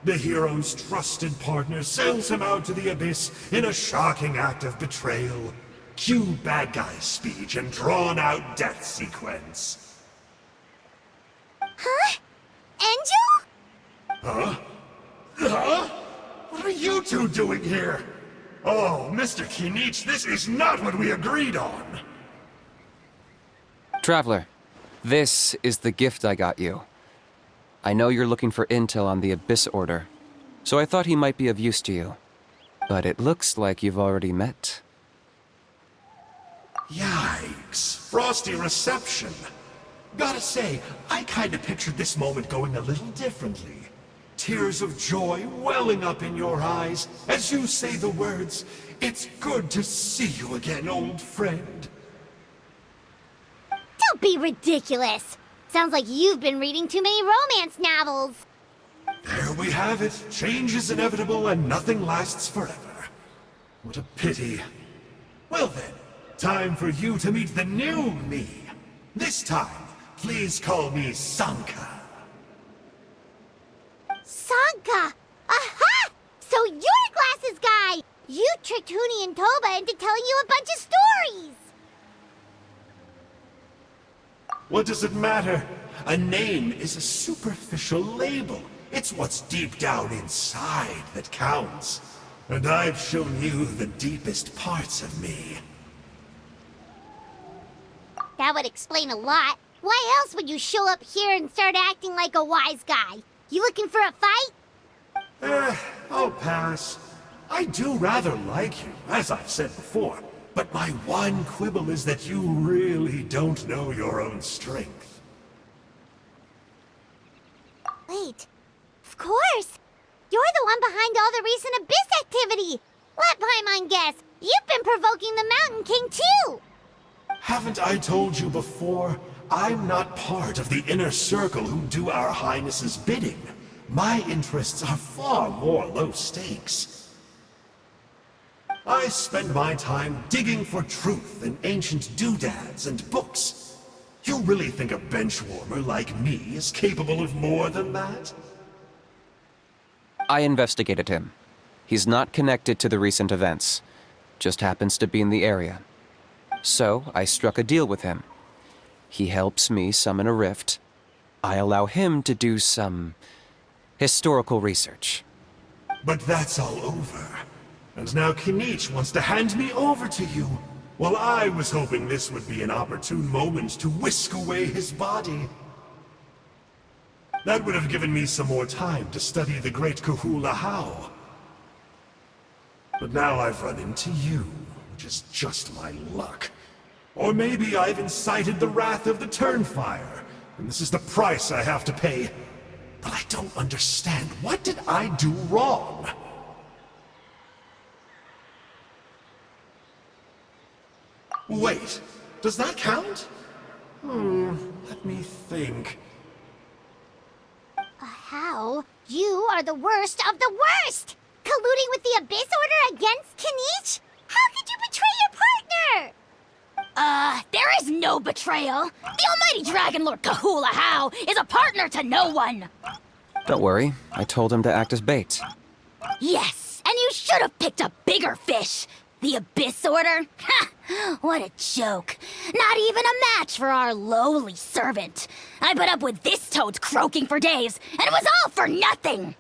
The hero's trusted partner sells him out to the abyss in a shocking act of betrayal. Cue bad guy speech and drawn-out death sequence. Huh? Angel? Huh? Huh? What are you two doing here? Oh, Mr. Kinich, this is not what we agreed on. Traveler, this is the gift I got you. I know you're looking for intel on the Abyss Order, so I thought he might be of use to you. But it looks like you've already met. Yikes. Frosty reception. Gotta say, I kinda pictured this moment going a little differently. Tears of joy welling up in your eyes as you say the words, "It's good to see you again, old friend." Don't be ridiculous. Sounds like you've been reading too many romance novels. There we have it. Change is inevitable and nothing lasts forever. What a pity. Well then, time for you to meet the new me. This time, please call me Sanka. Sanka! Aha! So you're Glasses Guy! You tricked Huni and Toba into telling you a bunch of stories! What does it matter? A name is a superficial label. It's what's deep down inside that counts. And I've shown you the deepest parts of me. That would explain a lot. Why else would you show up here and start acting like a wise guy? You looking for a fight? I'll pass. I do rather like you, as I've said before, but my one quibble is that you really don't know your own strength. Wait, of course! You're the one behind all the recent Abyss activity! Let Paimon guess, you've been provoking the Mountain King too! Haven't I told you before? I'm not part of the inner circle who do our Highness's bidding. My interests are far more low stakes. I spend my time digging for truth in ancient doodads and books. You really think a benchwarmer like me is capable of more than that? I investigated him. He's not connected to the recent events. Just happens to be in the area. So, I struck a deal with him. He helps me summon a rift. I allow him to do some historical research. But that's all over. And now Kinich wants to hand me over to you. Well, I was hoping this would be an opportune moment to whisk away his body. That would have given me some more time to study the great Kahula How. But now I've run into you, which is just my luck. Or maybe I've incited the wrath of the Turnfire, and this is the price I have to pay. But I don't understand. What did I do wrong? Wait, does that count? Let me think. How? You are the worst of the worst! Colluding with the Abyss Order against Kinich? How could you betray your partner? There is no betrayal. The almighty Dragon Lord Kahula How is a partner to no one. Don't worry, I told him to act as bait. Yes, and you should have picked a bigger fish. The Abyss Order? Ha! What a joke. Not even a match for our lowly servant. I put up with this toad croaking for days, and it was all for nothing.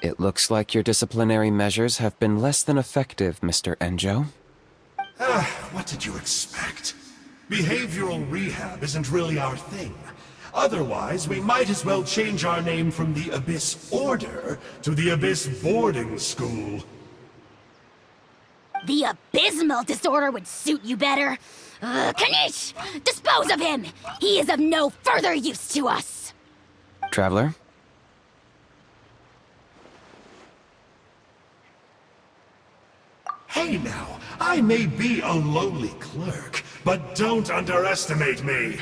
It looks like your disciplinary measures have been less than effective, Mr. Enjo. What did you expect? Behavioral rehab isn't really our thing. Otherwise, we might as well change our name from the Abyss Order to the Abyss Boarding School. The abysmal disorder would suit you better. Kinich! Dispose of him! He is of no further use to us! Traveler? Hey now, I may be a lowly clerk, but don't underestimate me.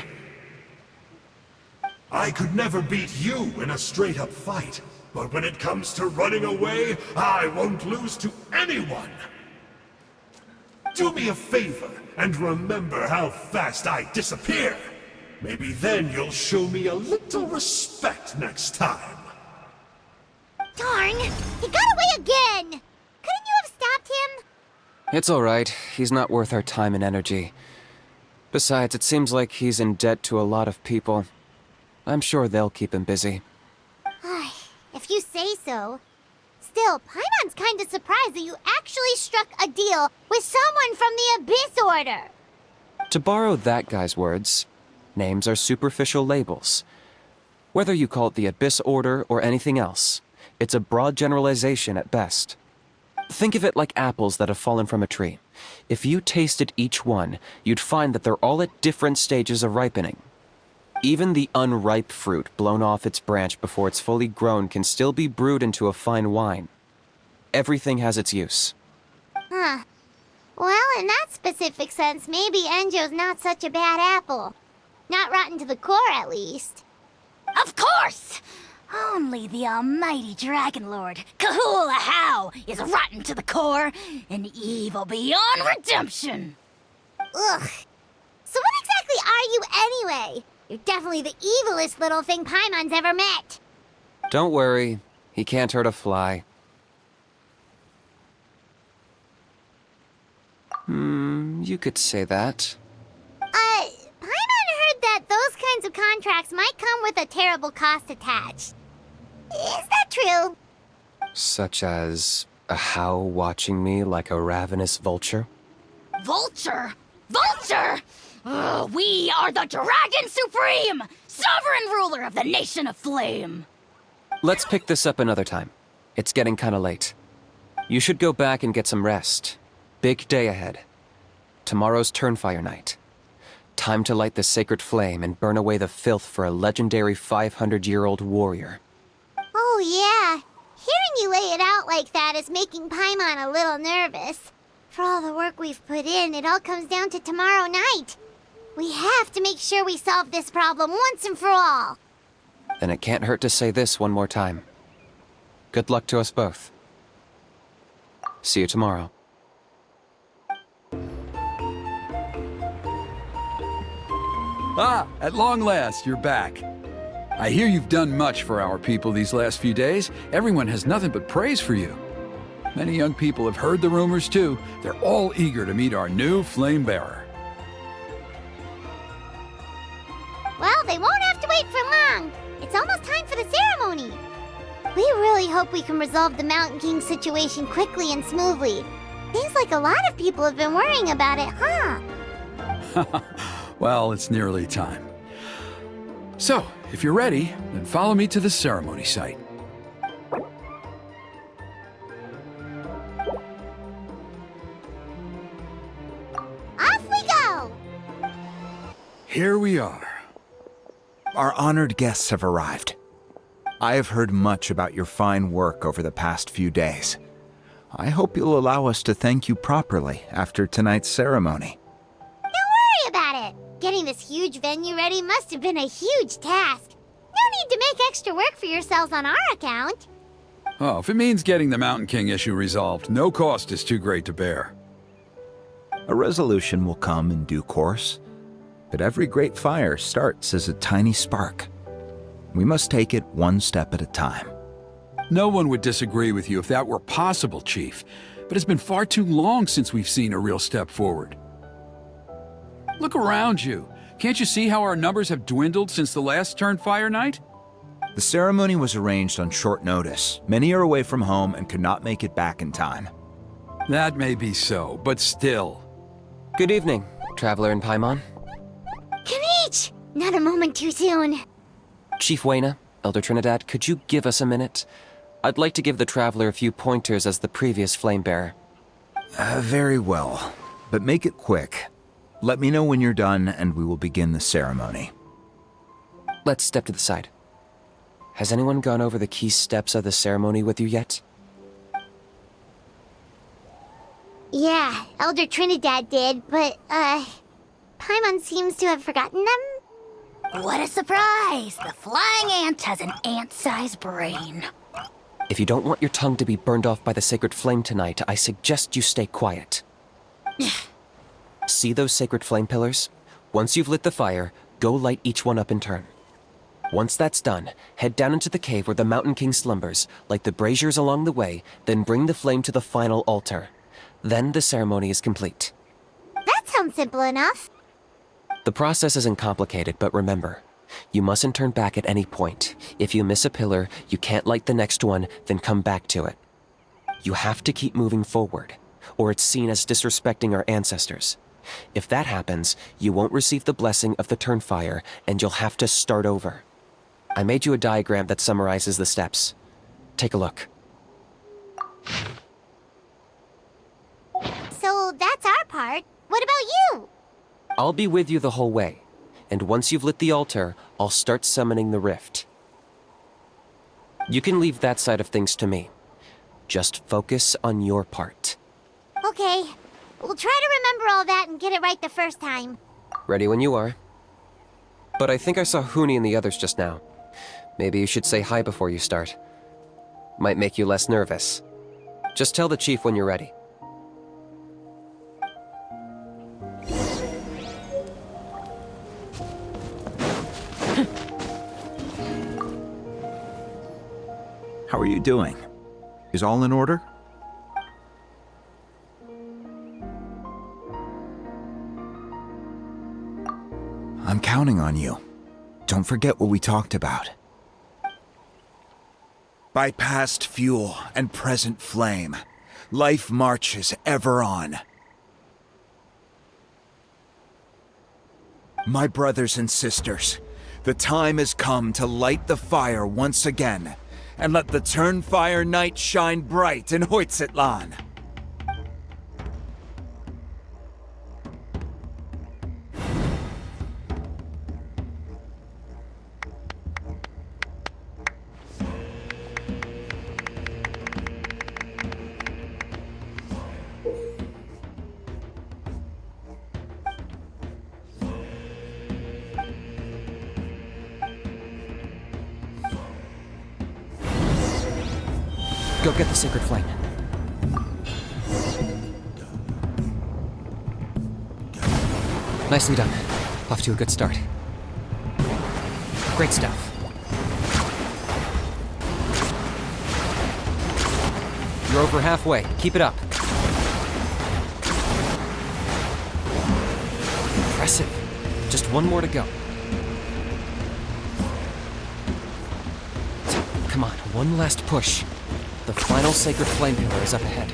I could never beat you in a straight-up fight, but when it comes to running away, I won't lose to anyone. Do me a favor, and remember how fast I disappear. Maybe then you'll show me a little respect next time. Darn! He got away again! Couldn't you have stopped him? It's alright. He's not worth our time and energy. Besides, it seems like he's in debt to a lot of people. I'm sure they'll keep him busy. If you say so. Still, Paimon's kinda surprised that you actually struck a deal with someone from the Abyss Order. To borrow that guy's words, names are superficial labels. Whether you call it the Abyss Order or anything else, it's a broad generalization at best. Think of it like apples that have fallen from a tree. If you tasted each one, you'd find that they're all at different stages of ripening. Even the unripe fruit blown off its branch before it's fully grown can still be brewed into a fine wine. Everything has its use. Huh. Well, in that specific sense, maybe Enjo's not such a bad apple. Not rotten to the core, at least. Of course! Only the almighty Dragon Lord, Kahula How, is rotten to the core and evil beyond redemption. Ugh. So what exactly are you anyway? You're definitely the evilest little thing Paimon's ever met. Don't worry, he can't hurt a fly. You could say that. Paimon heard that those kinds of contracts might come with a terrible cost attached. Is that true? Such as a how watching me like a ravenous vulture? Vulture? Vulture? We are the Dragon Supreme, sovereign ruler of the Nation of Flame. Let's pick this up another time. It's getting kinda late. You should go back and get some rest. Big day ahead. Tomorrow's Turnfire Night. Time to light the sacred flame and burn away the filth for a legendary 500-year-old warrior. Oh, yeah. Hearing you lay it out like that is making Paimon a little nervous. For all the work we've put in, it all comes down to tomorrow night. We have to make sure we solve this problem once and for all. Then it can't hurt to say this one more time. Good luck to us both. See you tomorrow. Ah, at long last, you're back. I hear you've done much for our people these last few days. Everyone has nothing but praise for you. Many young people have heard the rumors too. They're all eager to meet our new flame bearer. Well, they won't have to wait for long. It's almost time for the ceremony. We really hope we can resolve the Mountain King situation quickly and smoothly. Seems like a lot of people have been worrying about it, huh? Well, it's nearly time. So, if you're ready, then follow me to the ceremony site. Off we go! Here we are. Our honored guests have arrived. I have heard much about your fine work over the past few days. I hope you'll allow us to thank you properly after tonight's ceremony. Don't worry about it. Getting this huge venue ready must have been a huge task. No need to make extra work for yourselves on our account. Oh, if it means getting the Mountain King issue resolved, no cost is too great to bear. A resolution will come in due course, but every great fire starts as a tiny spark. We must take it one step at a time. No one would disagree with you if that were possible, Chief, but it's been far too long since we've seen a real step forward. Look around you. Can't you see how our numbers have dwindled since the last Turnfire Night? The ceremony was arranged on short notice. Many are away from home and could not make it back in time. That may be so, but still. Good evening, Traveler in Paimon. Kinich! Not a moment too soon. Chief Wayna, Elder Trinidad, could you give us a minute? I'd like to give the Traveler a few pointers as the previous flame bearer. Very well, but make it quick. Let me know when you're done and we will begin the ceremony. Let's step to the side. Has anyone gone over the key steps of the ceremony with you yet? Yeah, Elder Trinidad did, but, Paimon seems to have forgotten them? What a surprise! The flying ant has an ant-sized brain. If you don't want your tongue to be burned off by the sacred flame tonight, I suggest you stay quiet. See those sacred flame pillars? Once you've lit the fire, go light each one up in turn. Once that's done, head down into the cave where the Mountain King slumbers, light the braziers along the way, then bring the flame to the final altar. Then the ceremony is complete. That sounds simple enough. The process isn't complicated, but remember, you mustn't turn back at any point. If you miss a pillar, you can't light the next one, then come back to it. You have to keep moving forward, or it's seen as disrespecting our ancestors. If that happens, you won't receive the blessing of the Turnfire, and you'll have to start over. I made you a diagram that summarizes the steps. Take a look. So that's our part. What about you? I'll be with you the whole way, and once you've lit the altar, I'll start summoning the rift. You can leave that side of things to me. Just focus on your part. Okay. We'll try to remember all that and get it right the first time. Ready when you are. But I think I saw Huni and the others just now. Maybe you should say hi before you start. Might make you less nervous. Just tell the chief when you're ready. How are you doing? Is all in order? I'm counting on you. Don't forget what we talked about. By past fuel and present flame, life marches ever on. My brothers and sisters, the time has come to light the fire once again, and let the Turnfire night shine bright in Hoytzitlan. Go get the sacred flame. Nicely done. Off to a good start. Great stuff. You're over halfway. Keep it up. Impressive. Just one more to go. Come on, one last push. The final sacred flame pillar is up ahead.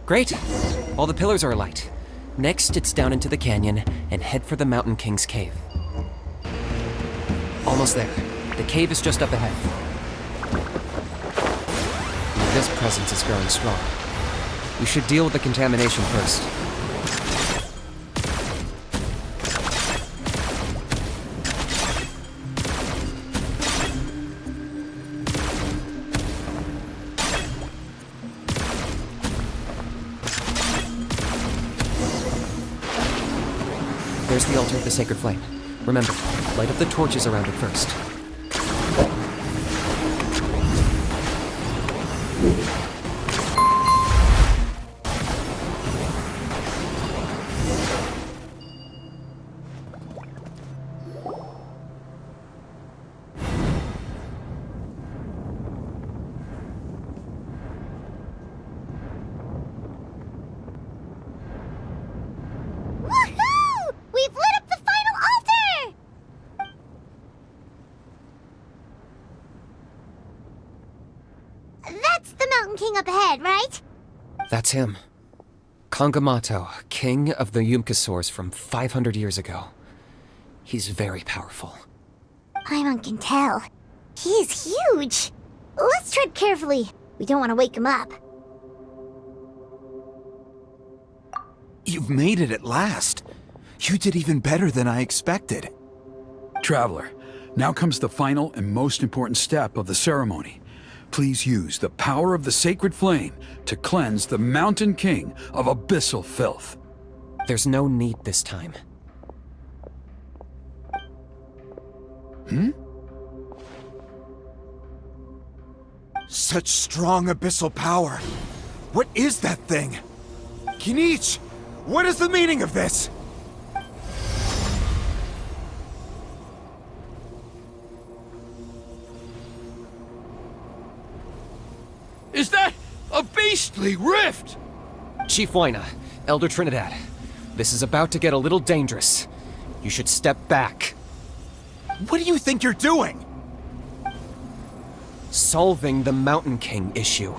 Great! All the pillars are alight. Next, it's down into the canyon and head for the Mountain King's cave. Almost there. The cave is just up ahead. This presence is growing strong. We should deal with the contamination first. There's the altar of the sacred flame. Remember, light up the torches around it first. King up ahead, right? That's him. Kangamato, king of the Yumkasaurs from 500 years ago. He's very powerful. Paimon can tell. He's huge. Let's tread carefully. We don't want to wake him up. You've made it at last. You did even better than I expected. Traveler, now comes the final and most important step of the ceremony. Please use the power of the sacred flame to cleanse the Mountain King of abyssal filth. There's no need this time. Such strong abyssal power. What is that thing? Kinich, what is the meaning of this? Is that a beastly rift? Chief Huayna, Elder Trinidad, this is about to get a little dangerous. You should step back. What do you think you're doing? Solving the Mountain King issue.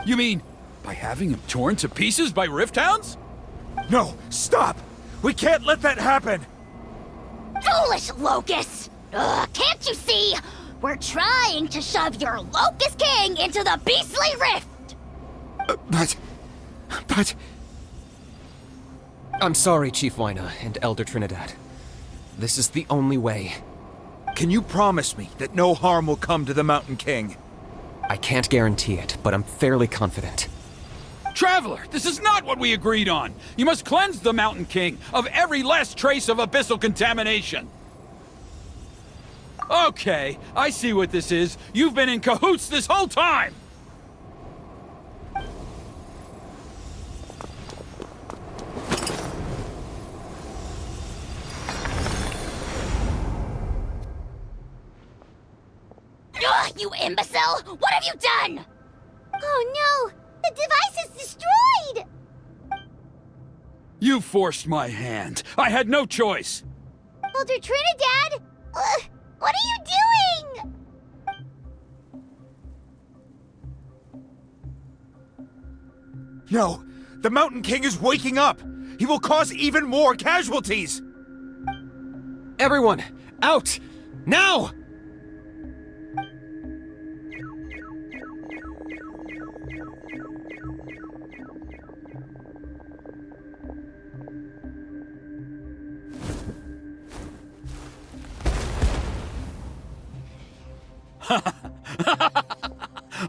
You mean by having him torn to pieces by rift hounds? No, stop! We can't let that happen! Foolish Locust! Can't you see? We're trying to shove your Locust King into the beastly rift! But... I'm sorry, Chief Huayna and Elder Trinidad. This is the only way. Can you promise me that no harm will come to the Mountain King? I can't guarantee it, but I'm fairly confident. Traveler, this is not what we agreed on! You must cleanse the Mountain King of every last trace of abyssal contamination! Okay, I see what this is. You've been in cahoots this whole time! you imbecile! What have you done? Oh no! The device is destroyed! You forced my hand. I had no choice. Elder Trinidad! What are you doing? No! The Mountain King is waking up! He will cause even more casualties! Everyone, out! Now!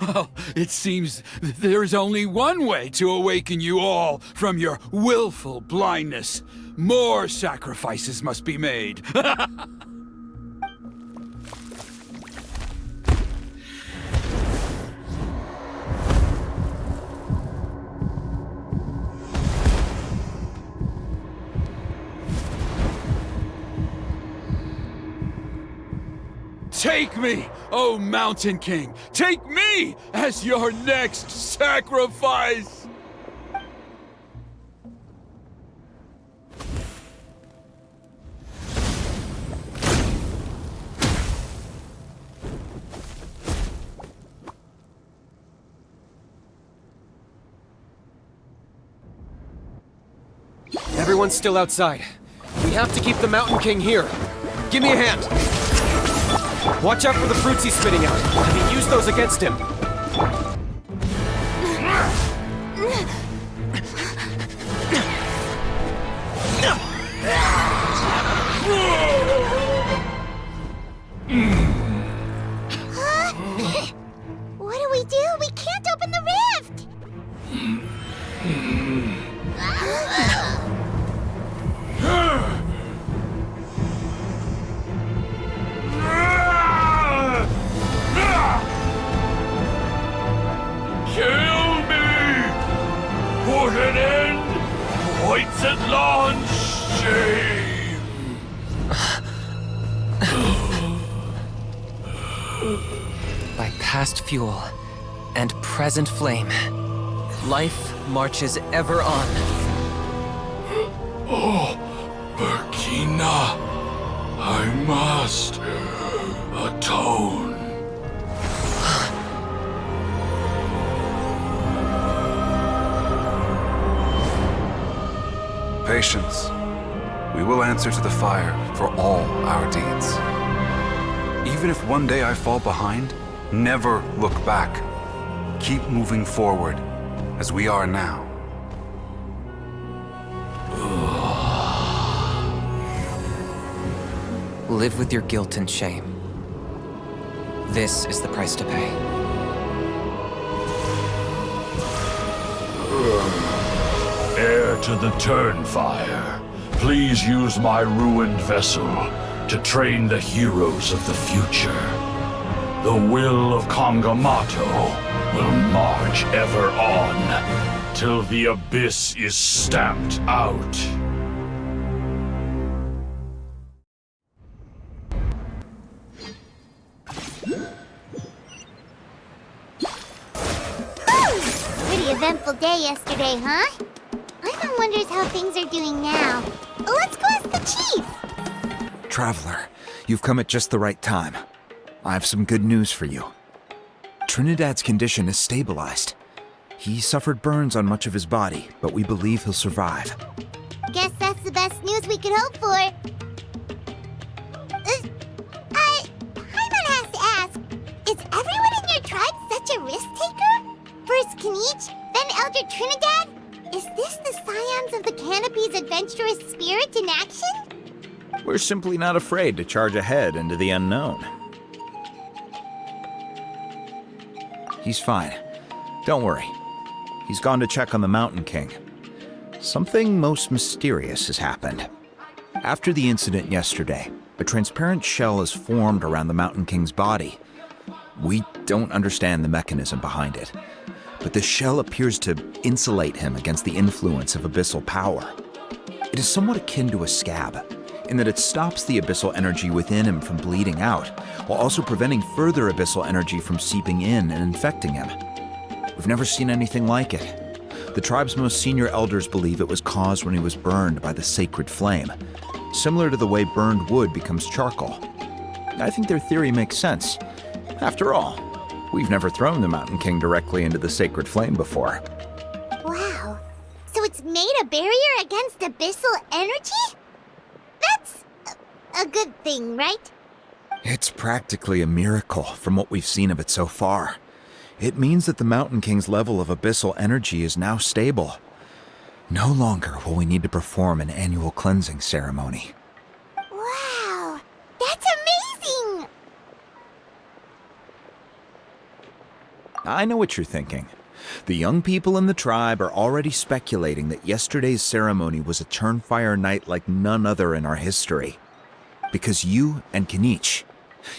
Oh, it seems there's only one way to awaken you all from your willful blindness. More sacrifices must be made. Take me, O Mountain King! Take me as your next sacrifice! Everyone's still outside. We have to keep the Mountain King here. Give me a hand. Watch out for the fruits he's spitting out. I can use those against him. What do we do? We can't open the rift! Kill me! Put an end to White's at launch shame! By past fuel and present flame, life marches ever on. Oh, Burkina, I must atone. Patience. We will answer to the fire for all our deeds. Even if one day I fall behind, never look back. Keep moving forward, as we are now. Live with your guilt and shame. This is the price to pay. Heir to the Turnfire, please use my ruined vessel to train the heroes of the future. The will of Kangamato will march ever on, till the abyss is stamped out. Pretty eventful day yesterday, huh? Paimon wonders how things are doing now. Let's go ask the chief! Traveler, you've come at just the right time. I have some good news for you. Trinidad's condition is stabilized. He suffered burns on much of his body, but we believe he'll survive. Guess that's the best news we could hope for. Paimon has to ask, is everyone in your tribe such a risk-taker? First Kinich, then Elder Trinidad? Is this the scions of the Canopy's adventurous spirit in action? We're simply not afraid to charge ahead into the unknown. He's fine. Don't worry. He's gone to check on the Mountain King. Something most mysterious has happened. After the incident yesterday, a transparent shell has formed around the Mountain King's body. We don't understand the mechanism behind it, but the shell appears to insulate him against the influence of abyssal power. It is somewhat akin to a scab, in that it stops the abyssal energy within him from bleeding out, while also preventing further abyssal energy from seeping in and infecting him. We've never seen anything like it. The tribe's most senior elders believe it was caused when he was burned by the sacred flame, similar to the way burned wood becomes charcoal. I think their theory makes sense. After all, we've never thrown the Mountain King directly into the sacred flame before. Wow. So it's made a barrier against abyssal energy? That's a good thing, right? It's practically a miracle from what we've seen of it so far. It means that the Mountain King's level of abyssal energy is now stable. No longer will we need to perform an annual cleansing ceremony. Wow, that's amazing! I know what you're thinking. The young people in the tribe are already speculating that yesterday's ceremony was a Turnfire night like none other in our history. Because you and Kinich,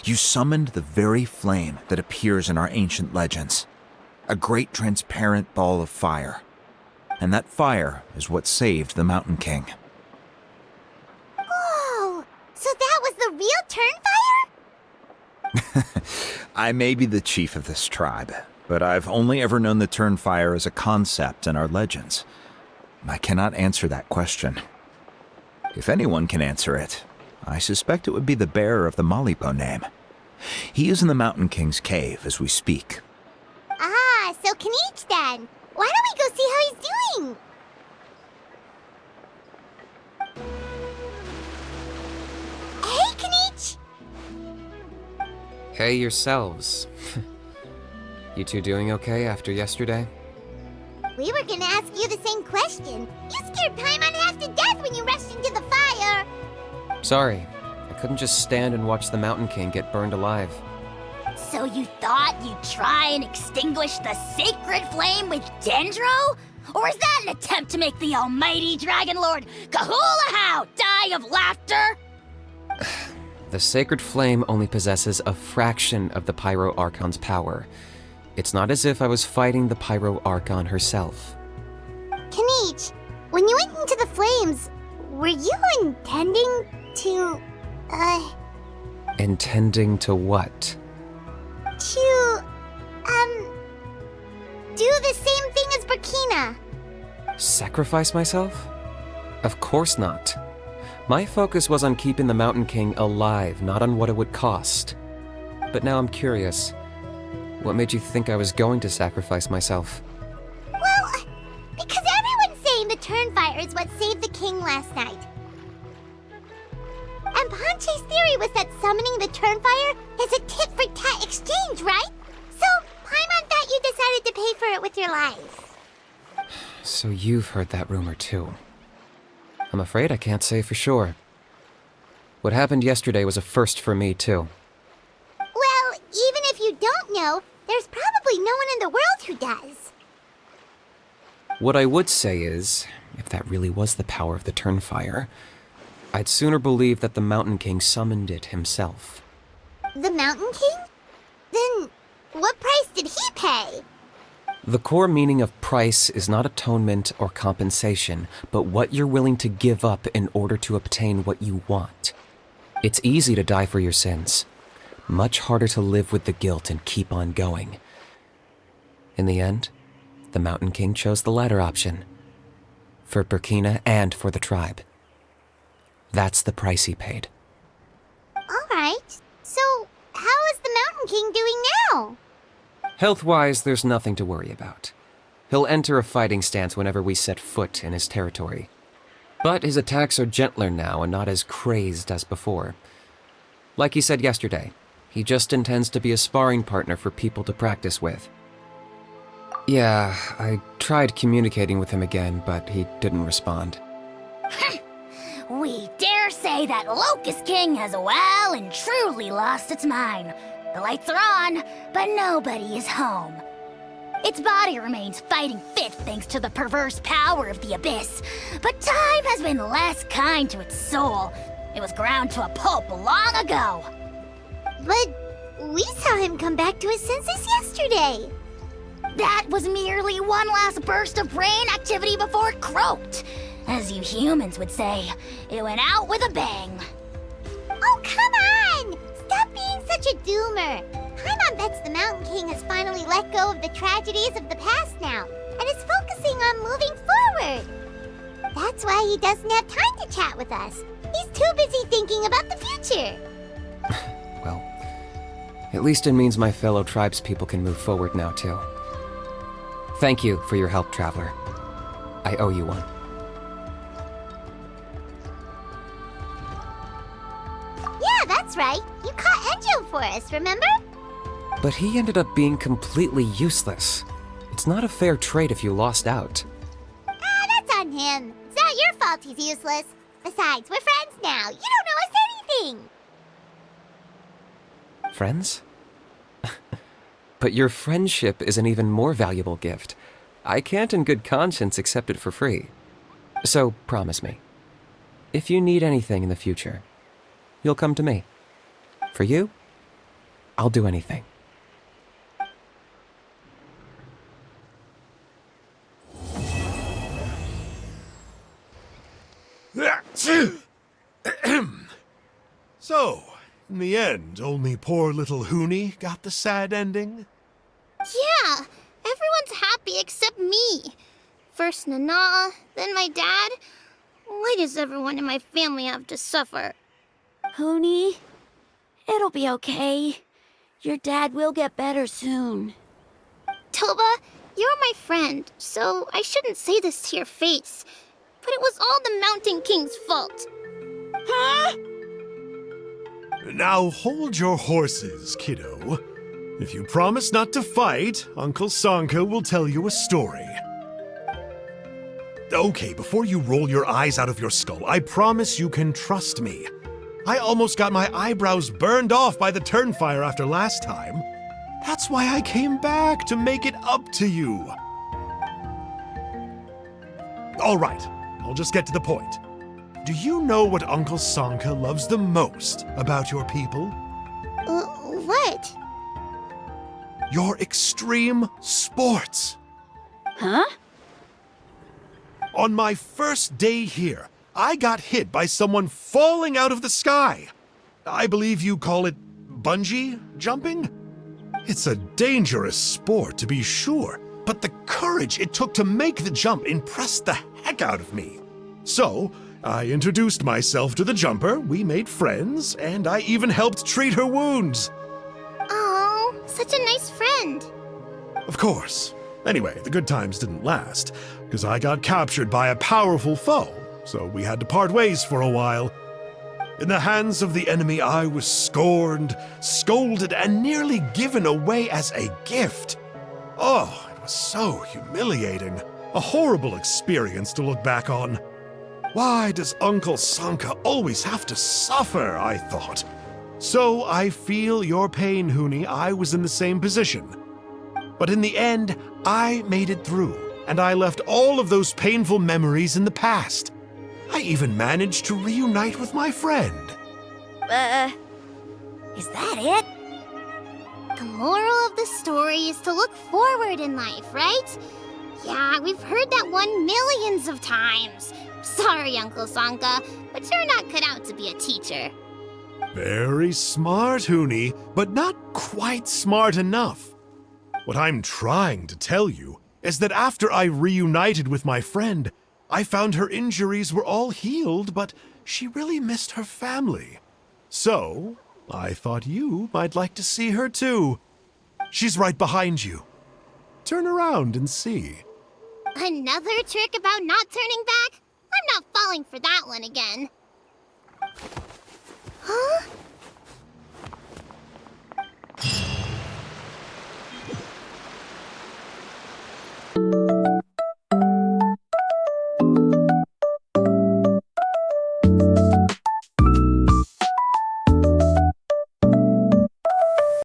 you summoned the very flame that appears in our ancient legends. A great transparent ball of fire. And that fire is what saved the Mountain King. Whoa! So that was the real Turnfire? I may be the chief of this tribe, but I've only ever known the Turnfire as a concept in our legends. I cannot answer that question. If anyone can answer it, I suspect it would be the bearer of the Malipo name. He is in the Mountain King's cave as we speak. Ah, so Kinich then. Why don't we go see how he's doing? Hey, Kinich! Hey yourselves. You two doing okay after yesterday? We were gonna ask you the same question. You scared Paimon half to death when you rushed into the fire. Sorry, I couldn't just stand and watch the Mountain King get burned alive. So you thought you'd try and extinguish the sacred flame with Dendro? Or is that an attempt to make the almighty Dragon Lord Kahulahow die of laughter? The sacred flame only possesses a fraction of the Pyro Archon's power. It's not as if I was fighting the Pyro Archon herself. Kinich, when you went into the flames, were you intending to, Intending to what? do the same thing as Burkina? Sacrifice myself? Of course not. My focus was on keeping the Mountain King alive, not on what it would cost. But now I'm curious. What made you think I was going to sacrifice myself? Well, because everyone's saying the Turnfire is what saved the king last night. And Ponche's theory was that summoning the Turnfire is a tit-for-tat exchange, right? So, Paimon thought you decided to pay for it with your life. So you've heard that rumor too. I'm afraid I can't say for sure. What happened yesterday was a first for me too. Well, even if you don't know, there's probably no one in the world who does. What I would say is, if that really was the power of the Turnfire, I'd sooner believe that the Mountain King summoned it himself. The Mountain King? Then, what price did he pay? The core meaning of price is not atonement or compensation, but what you're willing to give up in order to obtain what you want. It's easy to die for your sins. Much harder to live with the guilt and keep on going. In the end, the Mountain King chose the latter option. For Burkina and for the tribe. That's the price he paid. Alright, so how is the Mountain King doing now? Health-wise, there's nothing to worry about. He'll enter a fighting stance whenever we set foot in his territory. But his attacks are gentler now and not as crazed as before. Like he said yesterday, he just intends to be a sparring partner for people to practice with. Yeah, I tried communicating with him again, but he didn't respond. We dare say that Locust King has well and truly lost its mind. The lights are on, but nobody is home. Its body remains fighting fit thanks to the perverse power of the Abyss, but time has been less kind to its soul. It was ground to a pulp long ago. But we saw him come back to his senses yesterday. That was merely one last burst of brain activity before it croaked. As you humans would say, it went out with a bang. such a doomer. Paimon bets the Mountain King has finally let go of the tragedies of the past now, and is focusing on moving forward. That's why he doesn't have time to chat with us. He's too busy thinking about the future. Well, at least it means my fellow tribespeople can move forward now, too. Thank you for your help, Traveler. I owe you one. Yeah, that's right. You caught Enjo for us, remember? But he ended up being completely useless. It's not a fair trade if you lost out. That's on him. It's not your fault he's useless. Besides, we're friends now. You don't owe us anything. Friends? But your friendship is an even more valuable gift. I can't in good conscience accept it for free. So promise me, if you need anything in the future, you'll come to me. For you, I'll do anything. So, in the end, only poor little Huni got the sad ending? Yeah, everyone's happy except me. First Nana, then my dad. Why does everyone in my family have to suffer? Huni, it'll be okay. Your dad will get better soon. Toba, you're my friend, so I shouldn't say this to your face. But it was all the Mountain King's fault. Huh? Now hold your horses, kiddo. If you promise not to fight, Uncle Sanka will tell you a story. Okay, before you roll your eyes out of your skull, I promise you can trust me. I almost got my eyebrows burned off by the turnfire after last time. That's why I came back, to make it up to you. All right, I'll just get to the point. Do you know what Uncle Sanka loves the most about your people? What? Your extreme sports. Huh? On my first day here, I got hit by someone falling out of the sky. I believe you call it bungee jumping? It's a dangerous sport, to be sure, but the courage it took to make the jump impressed the heck out of me. So, I introduced myself to the jumper, we made friends, and I even helped treat her wounds. Oh, such a nice friend. Of course. Anyway, the good times didn't last, because I got captured by a powerful foe, so we had to part ways for a while. In the hands of the enemy, I was scorned, scolded, and nearly given away as a gift. Oh, it was so humiliating. A horrible experience to look back on. Why does Uncle Sanka always have to suffer, I thought. So I feel your pain, Huni. I was in the same position. But in the end, I made it through, and I left all of those painful memories in the past. I even managed to reunite with my friend. Is that it? The moral of the story is to look forward in life, right? Yeah, we've heard that one millions of times. Sorry, Uncle Sanka, but you're not cut out to be a teacher. Very smart, Huni, but not quite smart enough. What I'm trying to tell you is that after I reunited with my friend, I found her injuries were all healed, but she really missed her family. So, I thought you might like to see her too. She's right behind you. Turn around and see. Another trick about not turning back? I'm not falling for that one again. Huh?